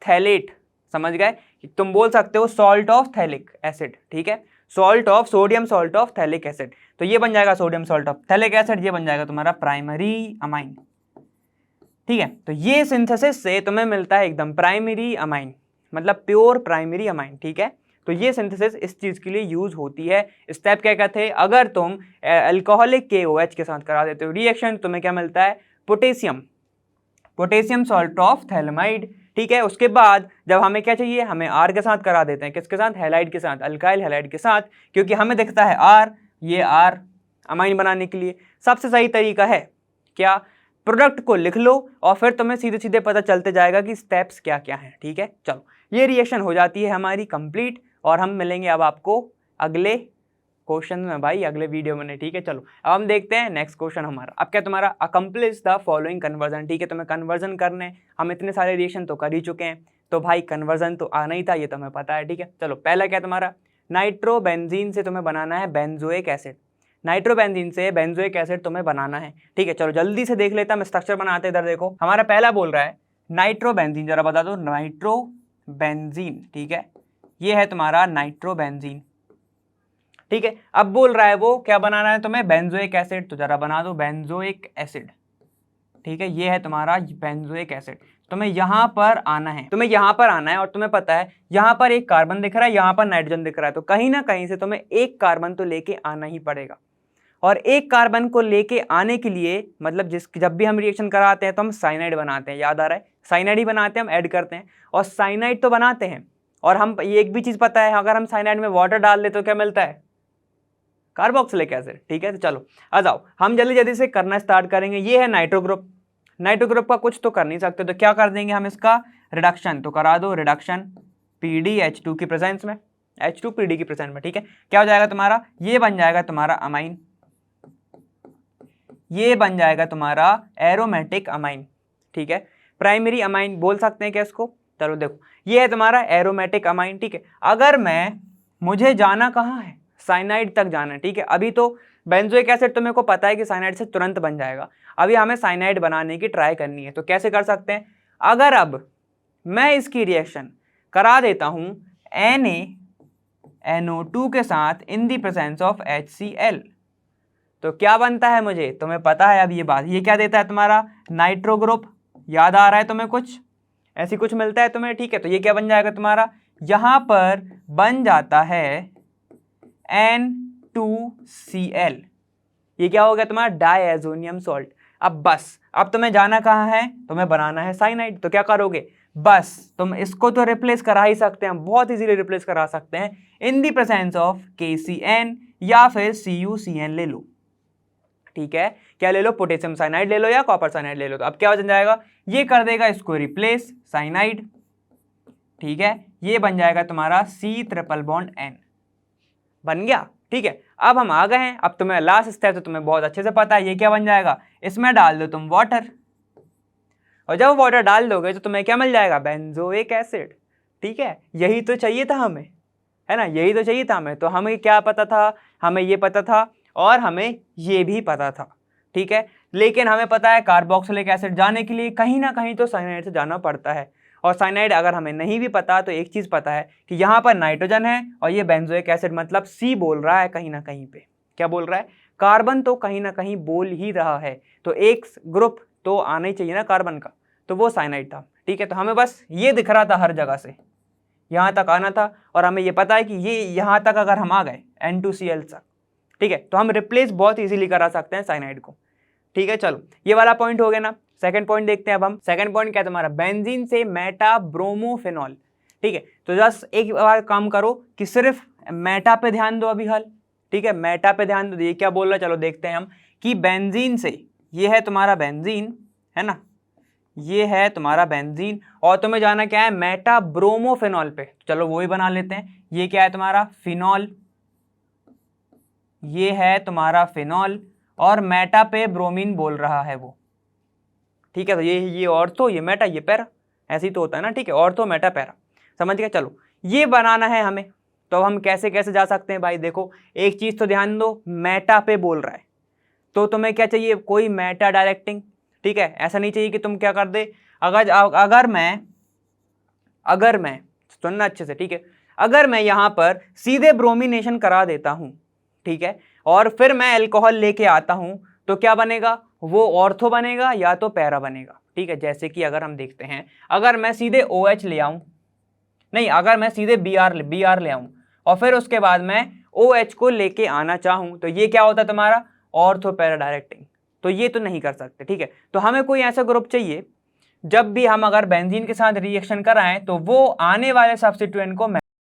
थैलेट, समझ गए, तुम बोल सकते हो सॉल्ट ऑफ थैलिक एसिड, ठीक है, sodium salt of phthalic acid. तो ये बन जाएगा sodium salt of phthalic acid, ये बन जाएगा तुम्हारा प्राइमरी अमाइन, ठीक है। तो ये सिंथेसिस से तुम्हें मिलता है एकदम प्राइमरी अमाइन, मतलब प्योर प्राइमरी अमाइन, ठीक है। तो ये सिंथेसिस इस चीज के लिए यूज होती है। स्टेप क्या कहते हैं, अगर तुम अल्कोहलिक KOH के साथ करा देते हो रिएक्शन, तुम्हें क्या मिलता है, पोटेशियम सॉल्ट ऑफ थैलेमाइड, ठीक है। उसके बाद जब हमें क्या चाहिए, हमें R के साथ करा देते हैं, किसके साथ, हैलाइड के साथ, अल्काइल हैलाइड के साथ, क्योंकि हमें दिखता है R, ये R अमाइन बनाने के लिए सबसे सही तरीका है क्या, प्रोडक्ट को लिख लो और फिर तुम्हें सीधे सीधे पता चलते जाएगा कि स्टेप्स क्या क्या हैं। ठीक है, चलो ये रिएक्शन हो जाती है हमारी कंप्लीट और हम मिलेंगे अब आपको अगले क्वेश्चन में भाई, अगले वीडियो में। ठीक है, चलो अब हम देखते हैं नेक्स्ट क्वेश्चन हमारा। अब क्या तुम्हारा, अकम्प्लिश द फॉलोइंग कन्वर्जन। ठीक है, तुम्हें कन्वर्जन करने, हम इतने सारे रिएक्शन तो कर ही चुके हैं, तो भाई कन्वर्जन तो आना ही था, ये तुम्हें पता है। ठीक है, चलो पहला क्या तुम्हारा, नाइट्रोबेंजीन से तुम्हें बनाना है बेंजोइक एसिड। नाइट्रोबेंजीन से बेंजोइक एसिड तुम्हें बनाना है। ठीक है, चलो जल्दी से देख लेता, हम स्ट्रक्चर बनाते हैं। इधर देखो, हमारा पहला बोल रहा है नाइट्रोबेंजीन, जरा बता दो, नाइट्रोबेंजीन। ठीक है, ये है तुम्हारा नाइट्रोबेंजीन। ठीक है, अब बोल रहा है वो क्या बनाना है तुम्हें, बेंजोइक एसिड, तो जरा बना दो बेंजोइक एसिड। ठीक है, ये है तुम्हारा बेंजोइक एसिड। तुम्हें यहाँ पर आना है, तुम्हें यहाँ पर आना है, और तुम्हें पता है यहाँ पर एक कार्बन दिख रहा है, यहाँ पर नाइट्रोजन दिख रहा है, तो कहीं ना कहीं से तुम्हें एक कार्बन तो लेके आना ही पड़ेगा। और एक कार्बन को लेके आने के लिए मतलब जब भी हम रिएक्शन कराते हैं तो हम साइनाइड बनाते हैं, याद आ रहा है, साइनाइड ही बनाते हैं, हम ऐड करते हैं, और साइनाइड तो बनाते हैं। और हम ये एक भी चीज़ पता है, अगर हम साइनाइड में वाटर डाल दे तो क्या मिलता है, कार्बोक्सिलिक एसिड। ठीक है, तो चलो आ जाओ, हम जल्दी जल्दी से करना स्टार्ट करेंगे। ये है नाइट्रो ग्रुप, नाइट्रो ग्रुप का कुछ तो कर नहीं सकते, तो क्या कर देंगे हम, इसका रिडक्शन, तो करा दो रिडक्शन PdH2 की प्रेजेंस में, H2PD की प्रेजेंस में। ठीक है, क्या हो जाएगा तुम्हारा, ये बन जाएगा तुम्हारा अमाइन, ये बन जाएगा तुम्हारा एरोमेटिक अमाइन। ठीक है, प्राइमरी अमाइन बोल सकते हैं क्या इसको, चलो देखो ये है तुम्हारा एरोमेटिक अमाइन। ठीक है, अगर मुझे जाना कहाँ है, साइनाइड तक जाना है। ठीक है, अभी तो बेंजोइक एसिड तो मेरे को पता है कि साइनाइड से तुरंत बन जाएगा, अभी हमें साइनाइड बनाने की ट्राई करनी है। तो कैसे कर सकते हैं, अगर अब मैं इसकी रिएक्शन करा देता हूँ NaNO2 के साथ इन दी प्रेजेंस ऑफ HCl, तो क्या बनता है मुझे, तुम्हें पता है अब ये बात, ये क्या देता है तुम्हारा नाइट्रो ग्रुप, याद आ रहा है तुम्हें, कुछ ऐसी कुछ मिलता है तुम्हें। ठीक है, तो ये क्या बन जाएगा तुम्हारा, यहाँ पर बन जाता है N2Cl, ये क्या हो गया तुम्हारा डायएजोनियम सॉल्ट। अब बस, अब तुम्हें जाना कहाँ है, तुम्हें बनाना है साइनाइड, तो क्या करोगे, बस तुम इसको तो रिप्लेस करा ही सकते हैं, बहुत इजीली रिप्लेस करा सकते हैं इन दी प्रेजेंस ऑफ KCN या फिर CuCN ले लो। ठीक है, क्या ले लो, पोटेशियम साइनाइड ले लो या कॉपर साइनाइड ले लो। तो अब क्या बन जाएगा, ये कर देगा इसको रिप्लेस साइनाइड। ठीक है, ये बन जाएगा तुम्हारा C≡N, बन गया। ठीक है, अब हम आ गए हैं, अब तुम्हें लास्ट स्टेप तो तुम्हें बहुत अच्छे से पता है, ये क्या बन जाएगा, इसमें डाल दो तुम वाटर, और जब वाटर डाल दोगे तो तुम्हें क्या मिल जाएगा, बेंजोइक एसिड। ठीक है, यही तो चाहिए था हमें, है ना, यही तो चाहिए था हमें। तो हमें क्या पता था, हमें ये पता था और हमें ये भी पता था। ठीक है, लेकिन हमें पता है कार्बोक्सिलिक एसिड जाने के लिए कहीं ना कहीं तो साइनाइड से जाना पड़ता है, और साइनाइड अगर हमें नहीं भी पता तो एक चीज़ पता है कि यहाँ पर नाइट्रोजन है और ये बेंजोइक एसिड, मतलब C बोल रहा है कहीं ना कहीं पे, क्या बोल रहा है, कार्बन तो कहीं ना कहीं बोल ही रहा है, तो एक ग्रुप तो आना ही चाहिए ना कार्बन का, तो वो साइनाइड था। ठीक है, तो हमें बस ये दिख रहा था हर जगह से, यहाँ तक आना था, और हमें ये पता है कि ये यहाँ तक अगर हम आ गए N2Cl तक, ठीक है, तो हम रिप्लेस बहुत इजीली करा सकते हैं साइनाइड को। ठीक है, चलो ये वाला पॉइंट हो गया ना। सेकंड पॉइंट देखते हैं अब हम। सेकंड पॉइंट क्या है तुम्हारा, बेंजीन से मेटाब्रोमोफेनॉल। ठीक है, तो जस्ट एक बार काम करो कि सिर्फ मेटा पे ध्यान दो अभी हाल। ठीक है, मेटा पे ध्यान दो, ये क्या बोल रहा है, चलो देखते हैं हम कि बेंजीन से, ये है तुम्हारा बेंजीन, है ना, ये है तुम्हारा बेंजीन, और तुम्हें जाना क्या है, मेटाब्रोमोफेनॉल पे, चलो वो ही बना लेते हैं। ये क्या है तुम्हारा फिनॉल, ये है तुम्हारा फिनॉल, और मेटा पे ब्रोमीन बोल रहा है वो। ठीक है, तो ये ऑर्थो, ये मेटा, ये पैरा, ऐसे ही तो होता है ना। ठीक है, ऑर्थो मेटा पैरा, समझ गए। चलो ये बनाना है हमें, तो हम कैसे कैसे जा सकते हैं भाई, देखो एक चीज़ तो ध्यान दो, मेटा पे बोल रहा है तो तुम्हें क्या चाहिए, कोई मेटा डायरेक्टिंग। ठीक है, ऐसा नहीं चाहिए कि तुम क्या कर दे, अगर मैं सुनना अच्छे से, ठीक है, अगर मैं यहाँ पर सीधे ब्रोमिनेशन करा देता हूँ, ठीक है, और फिर मैं अल्कोहल लेके आता हूँ, तो क्या बनेगा, वो ऑर्थो बनेगा या तो पैरा बनेगा। ठीक है, जैसे कि अगर हम देखते हैं, अगर मैं सीधे OH ले आऊँ, नहीं, अगर मैं सीधे BR ले आऊँ और फिर उसके बाद मैं OH को लेके आना चाहूँ, तो ये क्या होता है तुम्हारा, ऑर्थो पैरा डायरेक्टिंग, तो ये तो नहीं कर सकते। ठीक है, तो हमें कोई ऐसा ग्रुप चाहिए जब भी हम अगर बेंजीन के साथ रिएक्शन कराएं तो वो आने वाले सब्स्टिट्यूएंट को